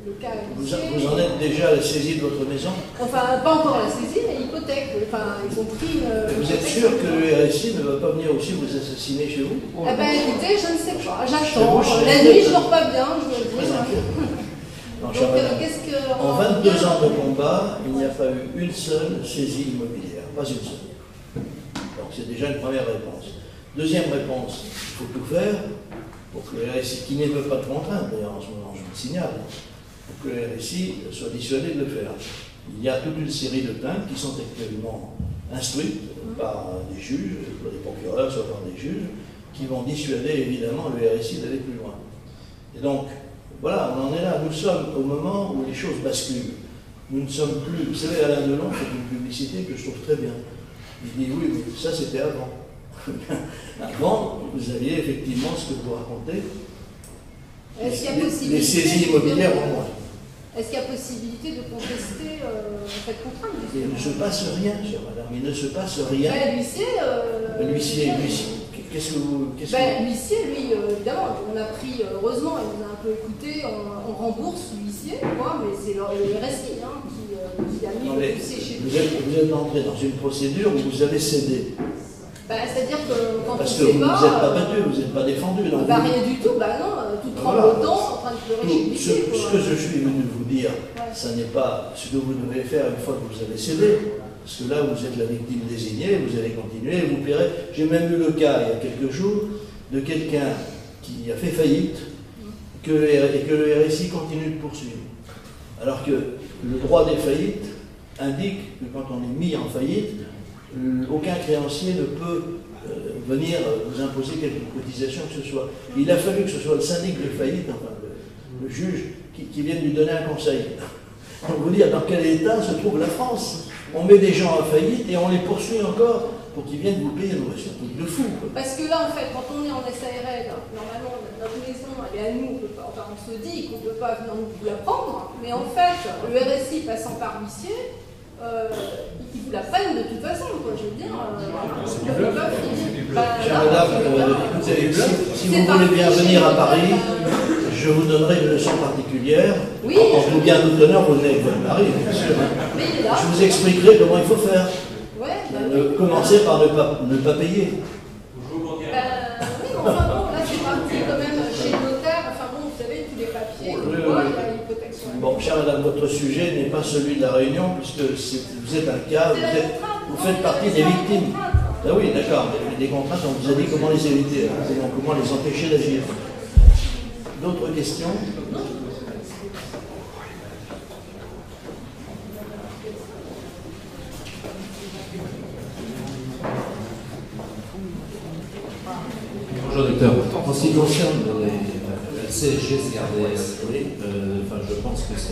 le cas à l'huissier. Vous en êtes déjà à la saisie de votre maison? Enfin, pas encore à la saisie, mais l'hypothèque. Enfin, ils ont pris vous êtes sûr que le RSI ne va pas venir aussi vous assassiner chez vous? Eh bien, écoutez, je ne sais pas. J'attends. La nuit, je ne dors pas bien, je dois le dire. Donc, en 22 ans de combat, il n'y a pas eu une seule saisie immobilière. Pas une seule. Donc, c'est déjà une première réponse. Deuxième réponse, il faut tout faire pour que le RSI, qui ne veut pas de contrainte, d'ailleurs en ce moment je vous le signale, pour que le RSI soit dissuadé de le faire. Il y a toute une série de plaintes qui sont actuellement instruites par des juges, par des procureurs, soit par des juges, qui vont dissuader évidemment le RSI d'aller plus loin. Et donc, voilà, on en est là. Nous sommes au moment où les choses basculent. Nous ne sommes plus... Vous savez, Alain Delon fait une publicité que je trouve très bien. Il dit oui, mais ça c'était avant. Avant, vous aviez effectivement ce que vous racontez. Les saisies immobilières en moins. Est-ce qu'il y a possibilité de contester cette contrainte? Il ne se passe rien, chère madame, il ne se passe rien. L'huissier, qu'est-ce que vous... L'huissier, lui, évidemment, on a pris, heureusement, il nous a un peu écouté, on rembourse l'huissier, mais c'est le RSI qui a mis l'huissier chez lui. Vous êtes entré dans une procédure où vous avez cédé. C'est-à-dire que quand parce on que ne sait vous pas... ne vous êtes pas battu, vous n'êtes pas défendu. Rien du tout, non, tout tremblotant, en train de pleurer chez l'huissier. Ce que je suis venu vous dire, ça n'est pas ce que vous devez faire une fois que vous avez cédé. Parce que là, vous êtes la victime désignée, vous allez continuer, vous paierez. J'ai même eu le cas, il y a quelques jours, de quelqu'un qui a fait faillite et que le RSI continue de poursuivre. Alors que le droit des faillites indique que quand on est mis en faillite, aucun créancier ne peut venir vous imposer quelque cotisation que ce soit. Il a fallu que ce soit le syndic de faillite, enfin le juge, qui vienne lui donner un conseil. Pour vous dire dans quel état se trouve la France. On met des gens en faillite et on les poursuit encore pour qu'ils viennent vous payer. C'est un truc de fou. Parce que là, en fait, quand on est en SARL, normalement, notre maison, elle est à nous, on se dit qu'on ne peut pas venir nous la prendre, mais en fait, le RSI passant par l'huissier, ils vous la prennent de toute façon, quoi, je veux dire. Madame, écoutez, si vous voulez bien venir à Paris, je vous donnerai une leçon particulière. Oui, en tout bien tout honneur, vous venez avec votre mari, bien sûr. Je vous expliquerai comment il faut faire. Commencez par ne pas payer. Oui, mais enfin bon, là c'est parti quand même chez le notaire, enfin bon, vous savez, tous les papiers, il y a l'hypothèque sur la... Bon, chère madame, votre sujet n'est pas celui de la Réunion, puisque vous êtes un cas, vous faites partie des victimes. Ah oui, d'accord, mais des contraintes, on vous a dit comment les éviter, comment les empêcher d'agir. D'autres questions? Bonjour docteur. En ce qui concerne la CSG-CRDS, je pense que ce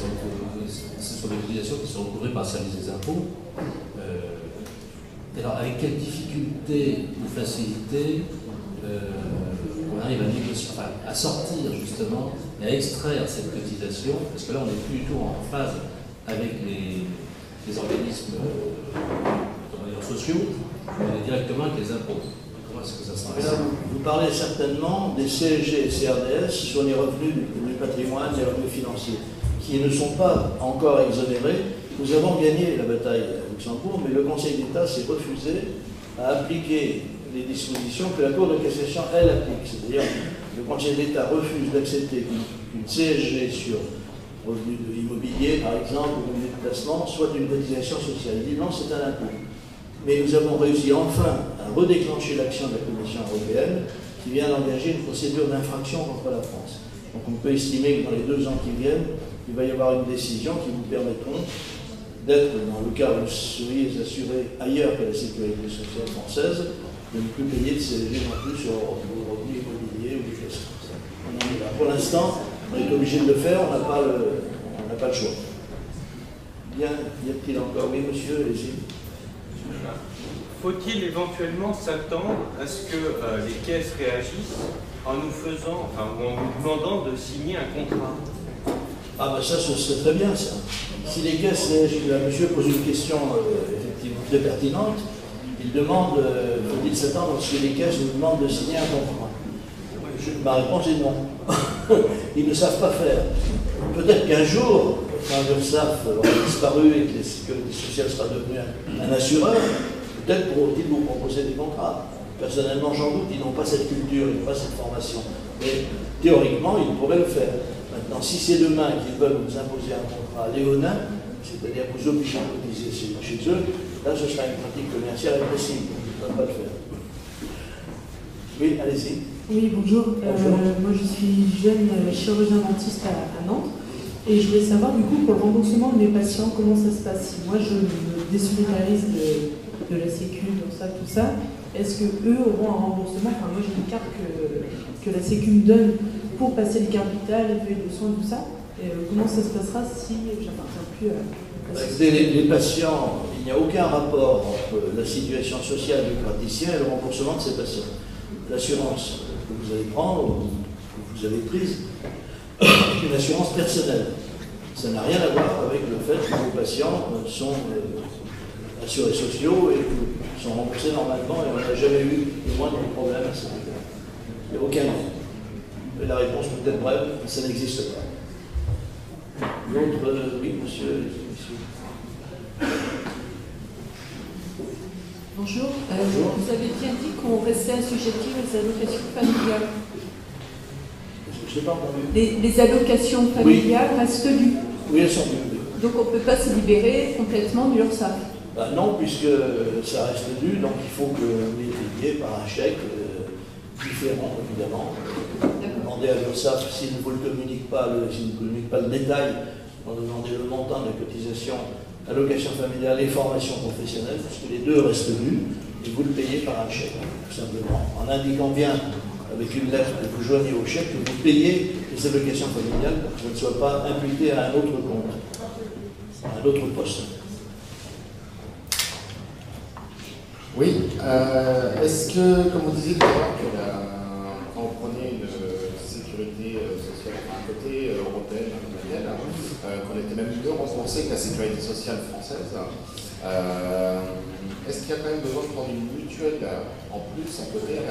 sont des cotisations qui sont recouvrées par le service des impôts. Alors avec quelle difficulté ou facilité on arrive à négocier, à sortir justement et à extraire cette cotisation, parce que là on n'est plus du tout en phase avec les organismes sociaux. directement avec les impôts. Comment est-ce que ça se passe? Vous parlez certainement des CSG et CRDS sur les revenus du patrimoine, les revenus financiers, qui ne sont pas encore exonérés. Nous avons gagné la bataille à Luxembourg, mais le Conseil d'État s'est refusé à appliquer les dispositions que la Cour de cassation, elle, applique. C'est-à-dire le Conseil d'État refuse d'accepter qu'une CSG sur revenus immobiliers, par exemple, ou revenus de placement, soit une cotisation sociale. Il dit non, c'est un impôt. Mais nous avons réussi enfin à redéclencher l'action de la Commission européenne qui vient d'engager une procédure d'infraction contre la France. Donc on peut estimer que dans les 2 ans qui viennent, il va y avoir une décision qui vous permettront d'être, dans le cas où vous seriez assuré ailleurs que la sécurité sociale française, de ne plus payer de CSG non plus sur vos revenus immobiliers ou des choses comme ça. On en est là. Pour l'instant, on est obligé de le faire, on n'a pas le choix. Bien, y a-t-il encore? Oui, monsieur, allez-y. Faut-il éventuellement s'attendre à ce que les caisses réagissent en nous faisant, enfin, ou en nous demandant de signer un contrat? Ah ben ça, ce serait très bien ça. Si les caisses réagissent, là, monsieur pose une question effectivement très pertinente. Il demande, faut-il s'attendre à ce que les caisses nous demandent de signer un contrat? Ma réponse est non. Ils ne savent pas faire. Peut-être qu'un jour, quand l'URSSAF aura disparu et que la sécurité sociale sera devenue un assureur, peut-être pourront-ils vous proposer des contrats. Personnellement, j'en doute, ils n'ont pas cette culture, ils n'ont pas cette formation. Mais théoriquement, ils pourraient le faire. Maintenant, si c'est demain qu'ils veulent vous imposer un contrat léonin, c'est-à-dire vous obliger à cotiser chez eux, là, ce sera une pratique commerciale agressive. Ils ne peuvent pas le faire. Oui, allez-y. Oui, bonjour. Moi, je suis jeune chirurgien dentiste à Nantes. Et je voulais savoir, du coup, pour le remboursement de mes patients, comment ça se passe? Si moi, je me désolidarise de la Sécu, tout ça, est-ce qu'eux auront un remboursement? Enfin, moi, j'ai une carte que la Sécu me donne pour passer les cartes vitales, les soins, tout ça. Et comment ça se passera si j'appartiens plus à les patients, il n'y a aucun rapport entre la situation sociale du praticien et le remboursement de ces patients. L'assurance que vous allez prendre, ou que vous avez prise, est une assurance personnelle. Ça n'a rien à voir avec le fait que vos patients sont assurés sociaux et sont remboursés normalement et on n'a jamais eu le moindre problème à ce niveau. Il n'y a aucun lien. Et la réponse peut être brève, ça n'existe pas. L'autre, oui, monsieur. Bonjour. Vous avez bien dit qu'on restait assujetti aux allocations familiales. Je n'ai pas entendu. Les allocations familiales restent dues. Oui, elles sont dues. Donc on ne peut pas se libérer complètement de l'URSSAF. Non, puisque ça reste dû, donc il faut que vous les payiez par un chèque différent, évidemment. Demandez à l'URSSAF, s'ils ne vous le communiquent pas, s'ils ne communiquent pas le détail, on va demander le montant de la cotisation, allocation familiale et formation professionnelle, parce que les deux restent dus, et vous le payez par un chèque, tout simplement, en indiquant bien, avec une lettre que vous joignez au chèque, que vous payez les allocations familiales pour que ça ne soit pas imputé à un autre compte, à un autre poste. Oui, est-ce que, comme vous disiez tout à l'heure, que quand on prenait une sécurité sociale d'un côté européenne, américaine, qu'on était même mieux remboursé que la sécurité sociale française, est-ce qu'il y a quand même besoin de prendre une mutuelle en plus à côté?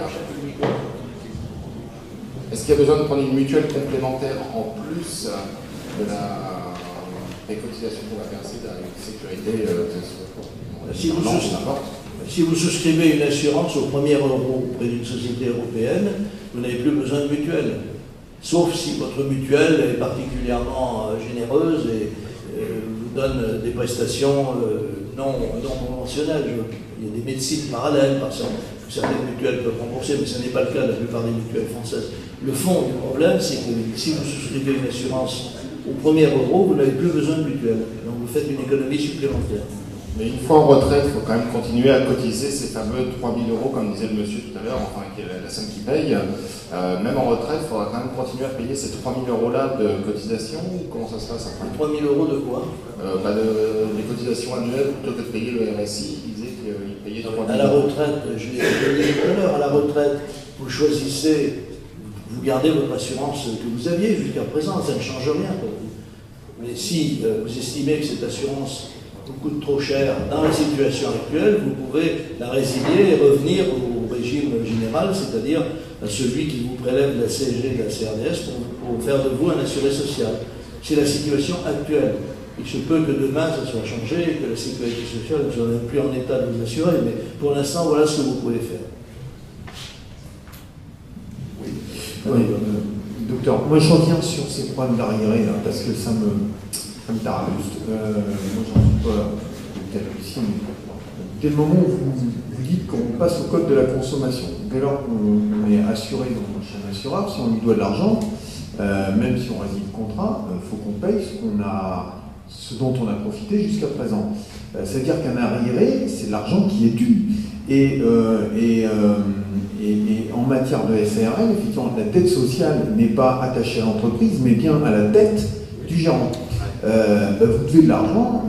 Est-ce qu'il y a besoin de prendre une mutuelle complémentaire en plus de des cotisations qu'on va verser dans la sécurité Si vous souscrivez une assurance au premier euro auprès d'une société européenne, vous n'avez plus besoin de mutuelle. Sauf si votre mutuelle est particulièrement généreuse et vous donne des prestations non conventionnelles. Il y a des médecines parallèles, par exemple, que certaines mutuelles peuvent rembourser, mais ce n'est pas le cas de la plupart des mutuelles françaises. Le fond du problème, c'est que si vous souscrivez une assurance au premier euro, vous n'avez plus besoin de mutuelle. Donc vous faites une économie supplémentaire. Mais une fois en retraite, il faut quand même continuer à cotiser ces fameux 3 000 euros, comme disait le monsieur tout à l'heure, enfin, qui est la somme qu'il paye. Même en retraite, il faudra quand même continuer à payer ces 3 000 euros-là de cotisation. Comment ça se passe après? 3 000 euros de quoi? Les cotisations annuelles, plutôt que de payer le RSI, il disait qu'il payait 3 000 euros. À la retraite, je l'ai dit tout à l'heure, à la retraite, vous choisissez, vous gardez votre assurance que vous aviez jusqu'à présent, ça ne change rien pour vous. Mais si vous estimez que cette assurance vous coûte trop cher dans la situation actuelle, vous pouvez la résilier et revenir au régime général, c'est-à-dire à celui qui vous prélève la CSG et la CRDS pour faire de vous un assuré social. C'est la situation actuelle. Il se peut que demain ça soit changé et que la sécurité sociale ne soit même plus en état de vous assurer, mais pour l'instant, voilà ce que vous pouvez faire. Oui, docteur, moi je reviens sur ces problèmes d'arriérés, parce que ça me tarabuste. Moi j'en suis pas peut-être ici, mais dès le moment où vous dites qu'on passe au code de la consommation, dès lors qu'on est assuré dans un chaîne assurable, si on lui doit de l'argent, même si on résilie le contrat, il faut qu'on paye ce dont on a profité jusqu'à présent. C'est-à-dire qu'un arriéré, c'est de l'argent qui est dû. Et en matière de SARL, effectivement, la dette sociale n'est pas attachée à l'entreprise, mais bien à la dette du gérant. Vous devez de l'argent,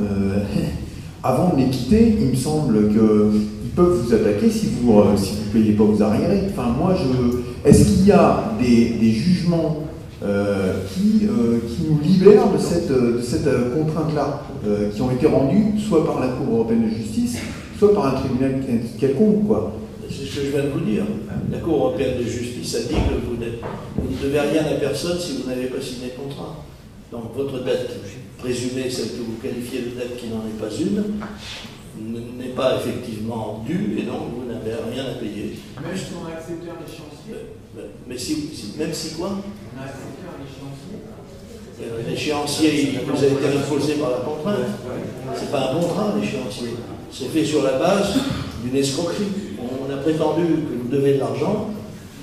avant de les quitter, il me semble qu'ils peuvent vous attaquer si vous ne payez pas vos arriérés. Enfin, est-ce qu'il y a des jugements qui nous libèrent de cette contrainte-là, qui ont été rendus soit par la Cour européenne de justice, soit par un tribunal quelconque, quoi. C'est ce que je viens de vous dire. La Cour européenne de justice a dit que vous ne devez rien à personne si vous n'avez pas signé de contrat. Donc votre dette présumée, celle que vous qualifiez de dette qui n'en est pas une, n'est pas effectivement due et donc vous n'avez rien à payer. Même si on a accepté un échéancier. Mais même si quoi? On a accepté un échéancier. L'échéancier, il vous a été imposé par la contrainte. C'est pas un contrat, l'échéancier. C'est fait sur la base d'une escroquerie. On a prétendu que vous devez de l'argent.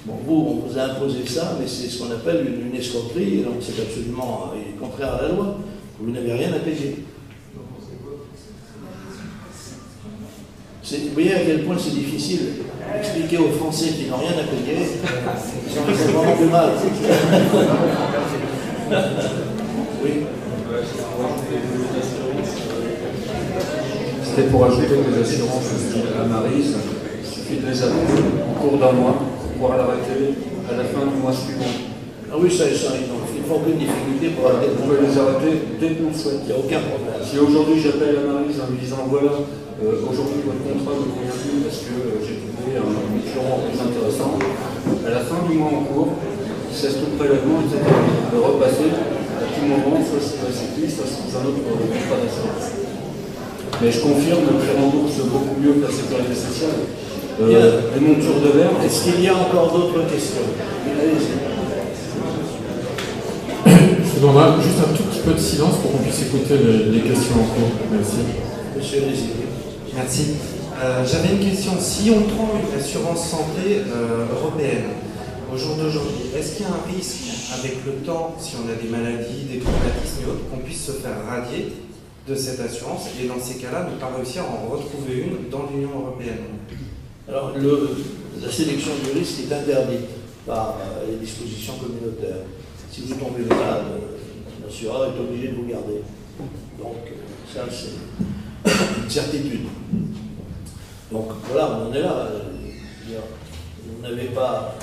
Bon, on vous a imposé ça, mais c'est ce qu'on appelle une escroquerie, et donc c'est absolument contraire à la loi. Vous n'avez rien à payer. Vous voyez à quel point c'est difficile d'expliquer aux Français qui n'ont rien à payer. Ils ont vraiment du mal. Oui. C'était pour ajouter des assurances à Maryse. Il suffit de les appeler au cours d'un mois pour pouvoir l'arrêter à la fin du mois suivant. Ah oui, ça ils ne font aucune difficulté pour arrêter. On peut les arrêter dès qu'on le souhaite. Il n'y a aucun problème. Si aujourd'hui j'appelle à Maryse en lui disant voilà, aujourd'hui votre contrat ne convient plus parce que j'ai trouvé un concurrent plus intéressant, à la fin du mois en cours, il cesse tout le prélèvement, etc. De repasser à tout moment, soit sur la cycliste, soit sur un autre contrat d'assurance. Mais je confirme que je rembourse beaucoup mieux que la sécurité sociale. Les montures de verre. Est-ce qu'il y a encore d'autres questions? Allez-y. Je vous demanderai juste un tout petit peu de silence pour qu'on puisse écouter les questions en cours. Merci. Monsieur Lézé. Merci. J'avais une question. Si on prend une assurance santé européenne, au jour d'aujourd'hui, est-ce qu'il y a un risque, avec le temps, si on a des maladies, des traumatismes et autres, qu'on puisse se faire radier de cette assurance et dans ces cas-là, ne pas réussir à en retrouver une dans l'Union européenne? Alors, la sélection du risque est interdite par les dispositions communautaires. Si vous tombez malade, l'assureur est obligé de vous garder. Donc, ça, c'est une certitude. Donc, voilà, on en est là. Vous n'avez pas,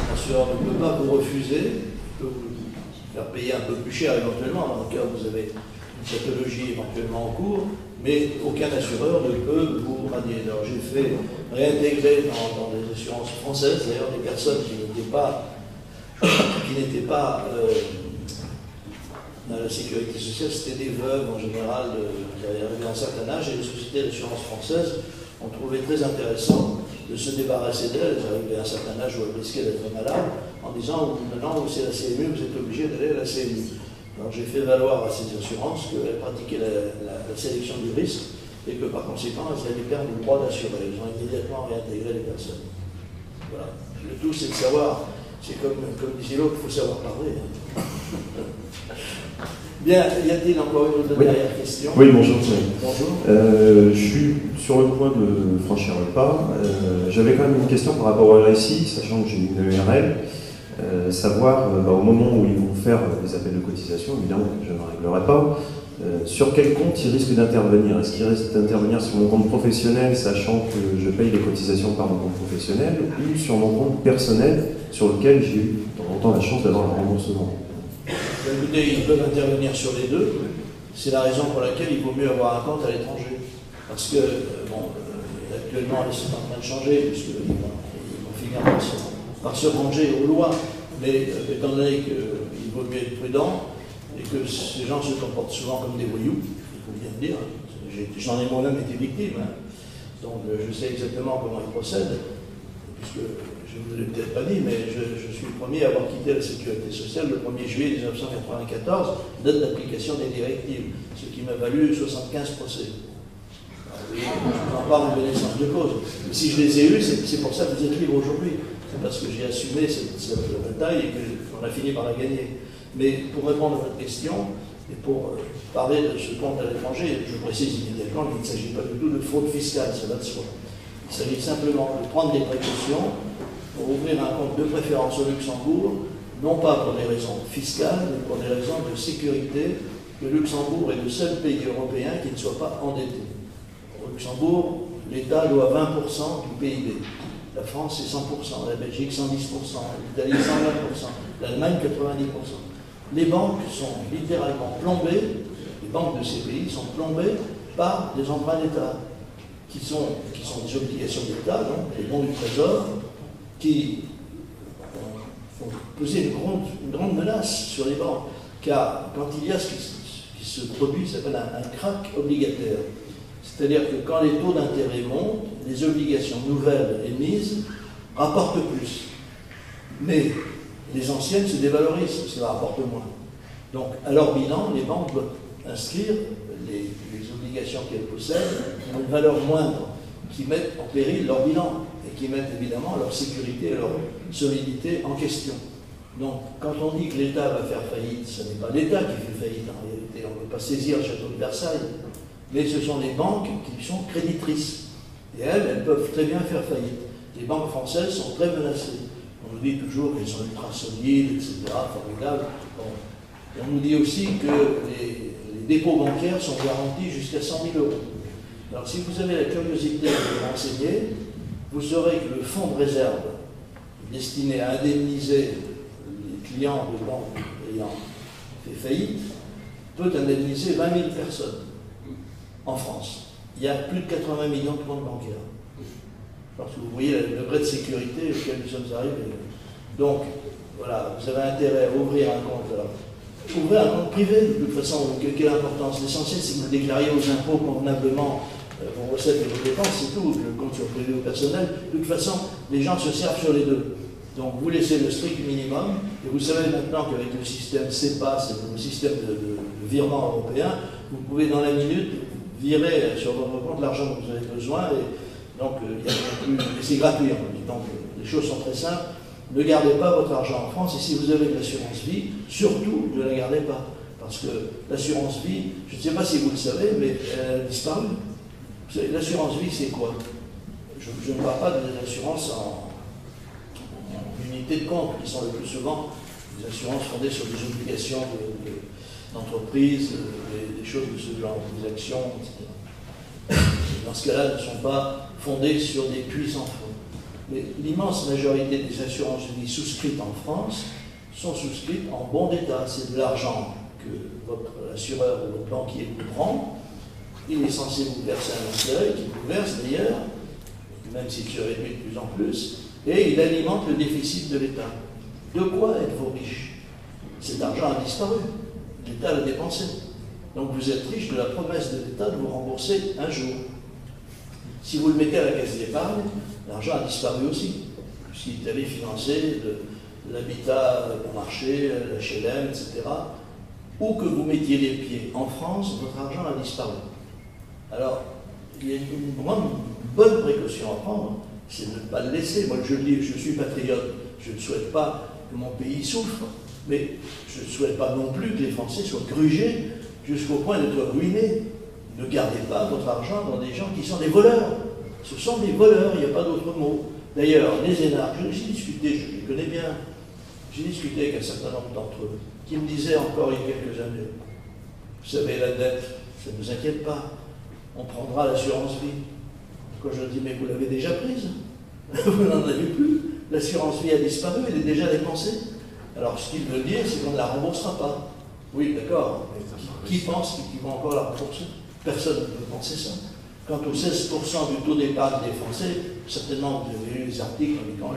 l'assureur ne peut pas vous refuser, il peut vous faire payer un peu plus cher éventuellement, dans le cas où vous avez une pathologie éventuellement en cours, mais aucun assureur ne peut vous radier. Alors j'ai fait réintégrer dans des assurances françaises, d'ailleurs, des personnes qui n'étaient pas dans la sécurité sociale, c'était des veuves en général qui avaient arrivé à un certain âge, et les sociétés d'assurance françaises ont trouvé très intéressant de se débarrasser d'elles. Elles arrivaient à un certain âge où elles risquaient d'être malades, en disant maintenant c'est la CMU, vous êtes obligé d'aller à la CMU. Alors j'ai fait valoir à ces assurances qu'elles pratiquaient la sélection du risque et que par conséquent elles allaient perdre le droit d'assurer. Elles ont immédiatement réintégré les personnes. Voilà. Le tout c'est de savoir, c'est comme disait l'autre, il faut savoir parler. Bien, y a-t-il encore une autre dernière question? Oui, bonjour. Bonjour. Je suis sur le point de franchir le pas. J'avais quand même une question par rapport au RSI, sachant que j'ai une ERL. Savoir, au moment où ils vont faire les appels de cotisation, évidemment, je ne réglerai pas, sur quel compte ils risquent d'intervenir. Est-ce qu'ils risquent d'intervenir sur mon compte professionnel, sachant que je paye les cotisations par mon compte professionnel, ou sur mon compte personnel, sur lequel j'ai eu de temps en temps la chance d'avoir le remboursement? Écoutez, ils peuvent intervenir sur les deux. C'est la raison pour laquelle il vaut mieux avoir un compte à l'étranger. Parce que, actuellement, c'est en train de changer, puisqu'ils vont finir par se ranger aux lois. Mais étant donné qu'il vaut mieux être prudent, et que ces gens se comportent souvent comme des voyous, il faut bien le dire. J'en ai moi-même été victime. Hein. Donc je sais exactement comment ils procèdent, puisque je ne vous l'ai peut-être pas dit, mais je suis le premier à avoir quitté la sécurité sociale le 1er juillet 1994, date d'application des directives, ce qui m'a valu 75 procès. Alors, je vous en parle en connaissance de cause. Mais si je les ai eus, c'est pour ça que vous êtes libre aujourd'hui. C'est parce que j'ai assumé cette bataille et qu'on a fini par la gagner. Mais pour répondre à votre question, et pour parler de ce compte à l'étranger, je précise immédiatement qu'il ne s'agit pas du tout de fraude fiscale, ça va de soi. Il s'agit simplement de prendre des précautions pour ouvrir un compte de préférence au Luxembourg, non pas pour des raisons fiscales, mais pour des raisons de sécurité. Le Luxembourg est le seul pays européen qui ne soit pas endetté. Au Luxembourg, l'État doit 20% du PIB. La France, c'est 100%, la Belgique, 110%, l'Italie, 120%, l'Allemagne, 90%. Les banques sont littéralement plombées, les banques de ces pays sont plombées par des emprunts d'État, qui sont des obligations d'État, donc les bons du Trésor, qui font peser une grande menace sur les banques. Car quand il y a ce qui se produit, ça s'appelle un crack obligataire. C'est-à-dire que quand les taux d'intérêt montent, les obligations nouvelles émises rapportent plus. Mais les anciennes se dévalorisent, parce qu'elles rapportent moins. Donc, à leur bilan, les banques doivent inscrire les obligations qu'elles possèdent à une valeur moindre, qui mettent en péril leur bilan, et qui mettent évidemment leur sécurité et leur solidité en question. Donc, quand on dit que l'État va faire faillite, ce n'est pas l'État qui fait faillite en réalité, on ne peut pas saisir le château de Versailles, mais ce sont les banques qui sont créditrices. Et elles peuvent très bien faire faillite. Les banques françaises sont très menacées. On nous dit toujours qu'elles sont ultra solides, etc., formidables. Bon. Et on nous dit aussi que les dépôts bancaires sont garantis jusqu'à 100 000 €. Alors si vous avez la curiosité de vous renseigner, vous saurez que le fonds de réserve destiné à indemniser les clients de banques ayant fait faillite peut indemniser 20 000 personnes en France. Il y a plus de 80 millions de comptes bancaires. Parce que vous voyez le degré de sécurité auquel nous sommes arrivés. Donc, voilà, vous avez intérêt à ouvrir un compte. Alors, ouvrez un compte privé, de toute façon, quelle importance? L'essentiel, c'est que vous déclariez aux impôts convenablement vos recettes et vos dépenses, c'est tout, le compte sur privé ou personnel. De toute façon, les gens se servent sur les deux. Donc, vous laissez le strict minimum, et vous savez maintenant qu'avec le système CEPA, c'est le système de virement européen, vous pouvez dans la minute virer sur votre compte l'argent dont vous avez besoin, et donc c'est gratuit. Donc, les choses sont très simples. Ne gardez pas votre argent en France, et si vous avez de l'assurance vie, surtout ne la gardez pas. Parce que l'assurance vie, je ne sais pas si vous le savez, mais elle a disparu. L'assurance vie, c'est quoi? Je ne parle pas de l'assurance en unité de compte, qui sont le plus souvent des assurances fondées sur des obligations d'entreprise, des choses de ce genre, des actions, etc. Dans ce cas-là, ne sont pas fondées sur des puits sans fond. Mais l'immense majorité des assurances vie souscrites en France sont souscrites en bon d'État. C'est de l'argent que votre assureur ou votre banquier vous prend. Il est censé vous verser un intérêt, qu'il vous verse d'ailleurs, même s'il se réduit de plus en plus, et il alimente le déficit de l'État. De quoi êtes-vous riche? Cet argent a disparu. L'État l'a dépensé. Donc vous êtes riche de la promesse de l'État de vous rembourser un jour. Si vous le mettez à la caisse d'épargne, l'argent a disparu aussi, puisqu'il est allé financer l'habitat bon marché, l'HLM, etc. Où que vous mettiez les pieds en France, votre argent a disparu. Alors, il y a une bonne précaution à prendre, c'est de ne pas le laisser. Moi, je le dis, je suis patriote, je ne souhaite pas que mon pays souffre, mais je ne souhaite pas non plus que les Français soient grugés jusqu'au point d'être ruinés. Ne gardez pas votre argent dans des gens qui sont des voleurs. Ce sont des voleurs, il n'y a pas d'autre mot. D'ailleurs, les énarques, j'ai discuté, je les connais bien, j'ai discuté avec un certain nombre d'entre eux, qui me disaient encore il y a quelques années, vous savez, la dette, ça ne vous inquiète pas, on prendra l'assurance vie. Quand je dis, mais vous l'avez déjà prise, vous n'en avez plus, l'assurance vie a disparu, elle est déjà dépensée. Alors, ce qu'il veut dire, c'est qu'on ne la remboursera pas. Oui, d'accord, mais Qui pense qu'ils vont encore la rembourser? Personne ne peut penser ça. Quant aux 16% du taux d'épargne des Français, certainement vous avez lu les articles en disant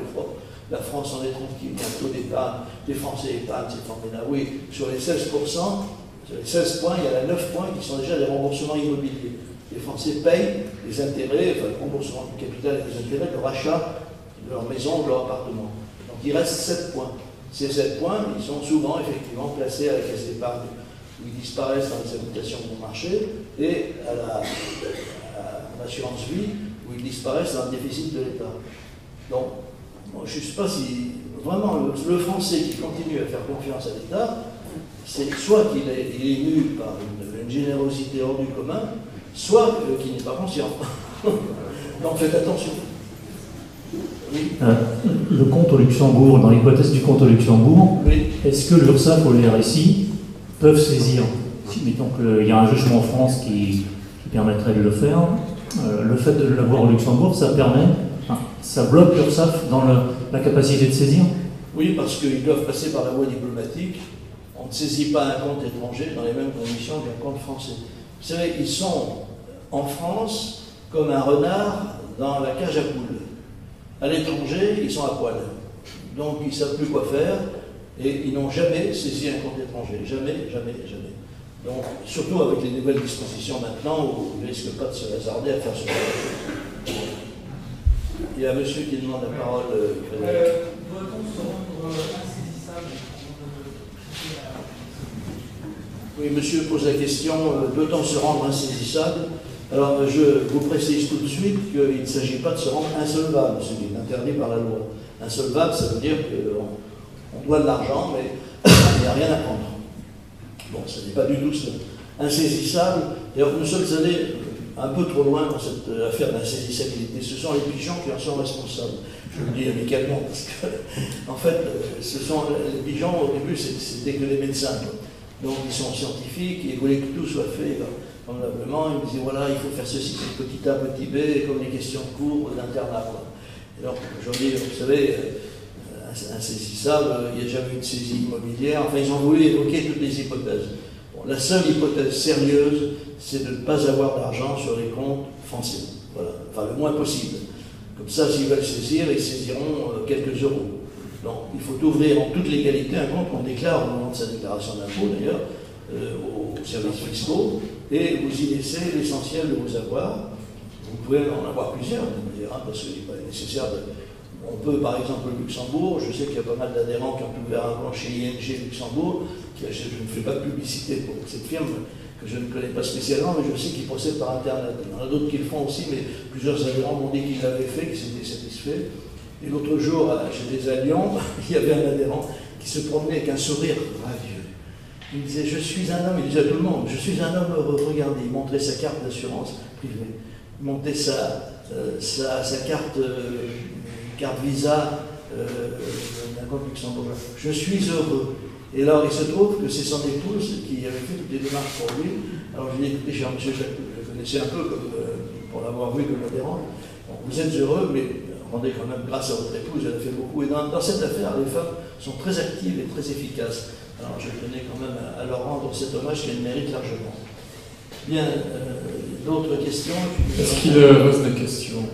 la France en est tranquille, il y a un taux d'épargne, les Français épargnent, c'est formidable. Oui, sur les 16%, sur les 16 points, il y en a 9 points qui sont déjà des remboursements immobiliers. Les Français payent les intérêts, enfin le remboursement du capital et les intérêts de rachat de leur maison ou de leur appartement. Donc il reste 7 points. Ces 7 points, ils sont souvent effectivement placés à la caisse d'épargne, où ils disparaissent dans les habitations bon marché, et à l'assurance vie, où ils disparaissent dans le déficit de l'État. Donc, moi, je ne sais pas si vraiment le Français qui continue à faire confiance à l'État, c'est soit qu'il est ému par une générosité hors du commun, soit qu'il n'est pas conscient. Donc faites attention. Oui. Le compte au Luxembourg, dans l'hypothèse du compte au Luxembourg, oui. Est-ce que l'URSSAF ou le RSI peuvent saisir, si mettons qu'il y a un jugement en France qui permettrait de le faire, le fait de l'avoir au Luxembourg, ça bloque l'URSSAF dans la capacité de saisir? Oui, parce qu'ils doivent passer par la voie diplomatique. On ne saisit pas un compte étranger dans les mêmes conditions qu'un compte français. Vous savez, ils sont en France comme un renard dans la cage à poules. À l'étranger, ils sont à poil. Donc, ils ne savent plus quoi faire et ils n'ont jamais saisi un compte étranger. Jamais, jamais, jamais. Donc, surtout avec les nouvelles dispositions maintenant, où ils ne risquent pas de se hasarder à faire ce genre de choses. Il y a un monsieur qui demande la parole. Doit-on se rendre insaisissable? Oui, monsieur pose la question, doit-on se rendre insaisissable? Alors, je vous précise tout de suite qu'il ne s'agit pas de se rendre insolvable, ce qui est interdit par la loi. Insolvable, ça veut dire qu'on doit de l'argent, mais il n'y a rien à prendre. Bon, ce n'est pas du tout cela. Insaisissable, d'ailleurs, nous sommes allés un peu trop loin dans cette affaire d'insaisissabilité. Ce sont les pigeons qui en sont responsables. Je le dis amicalement, parce que, en fait, ce sont les pigeons, au début, c'était que les médecins. Donc, ils sont scientifiques, ils voulaient que tout soit fait convenablement. Ils me disaient, voilà, il faut faire ceci, petit A, petit B, comme les questions de cours d'internat. Et donc, aujourd'hui, vous savez, insaisissable, il n'y a jamais eu de saisie immobilière. Enfin, ils ont voulu évoquer toutes les hypothèses. Bon, la seule hypothèse sérieuse, c'est de ne pas avoir d'argent sur les comptes français. Voilà, enfin, le moins possible. Comme ça, s'ils veulent saisir, ils saisiront quelques euros. Donc, il faut ouvrir en toute légalité un compte qu'on déclare au moment de sa déclaration d'impôt, d'ailleurs, aux services fiscaux, et vous y laissez l'essentiel de vos avoirs. Vous pouvez en avoir plusieurs, d'ailleurs, parce qu'il n'est pas nécessaire de... On peut, par exemple, au Luxembourg, je sais qu'il y a pas mal d'adhérents qui ont ouvert un compte chez ING Luxembourg, je ne fais pas de publicité pour cette firme que je ne connais pas spécialement, mais je sais qu'ils procèdent par Internet. Il y en a d'autres qui le font aussi, mais plusieurs adhérents m'ont dit qu'ils l'avaient fait, qu'ils étaient satisfaits. Et l'autre jour, j'étais à Lyon, il y avait un adhérent qui se promenait avec un sourire radieux. Il me disait, je suis un homme, il disait à tout le monde, je suis un homme heureux, regardez, il montrait sa carte d'assurance privée, il montrait sa carte Visa d'un compte luxembourgeois. Je suis heureux. Et alors, il se trouve que c'est son épouse qui avait fait toutes les démarches pour lui. Alors, je lui ai dit, écoutez, cher monsieur, je le connaissais un peu pour l'avoir vu comme adhérent. Bon, vous êtes heureux, mais rendez quand même grâce à votre épouse, elle a fait beaucoup. Et dans cette affaire, les femmes sont très actives et très efficaces. Alors, je tenais quand même à leur rendre cet hommage qu'elles méritent largement. Bien, d'autres questions? Est-ce qu'il reste des questions?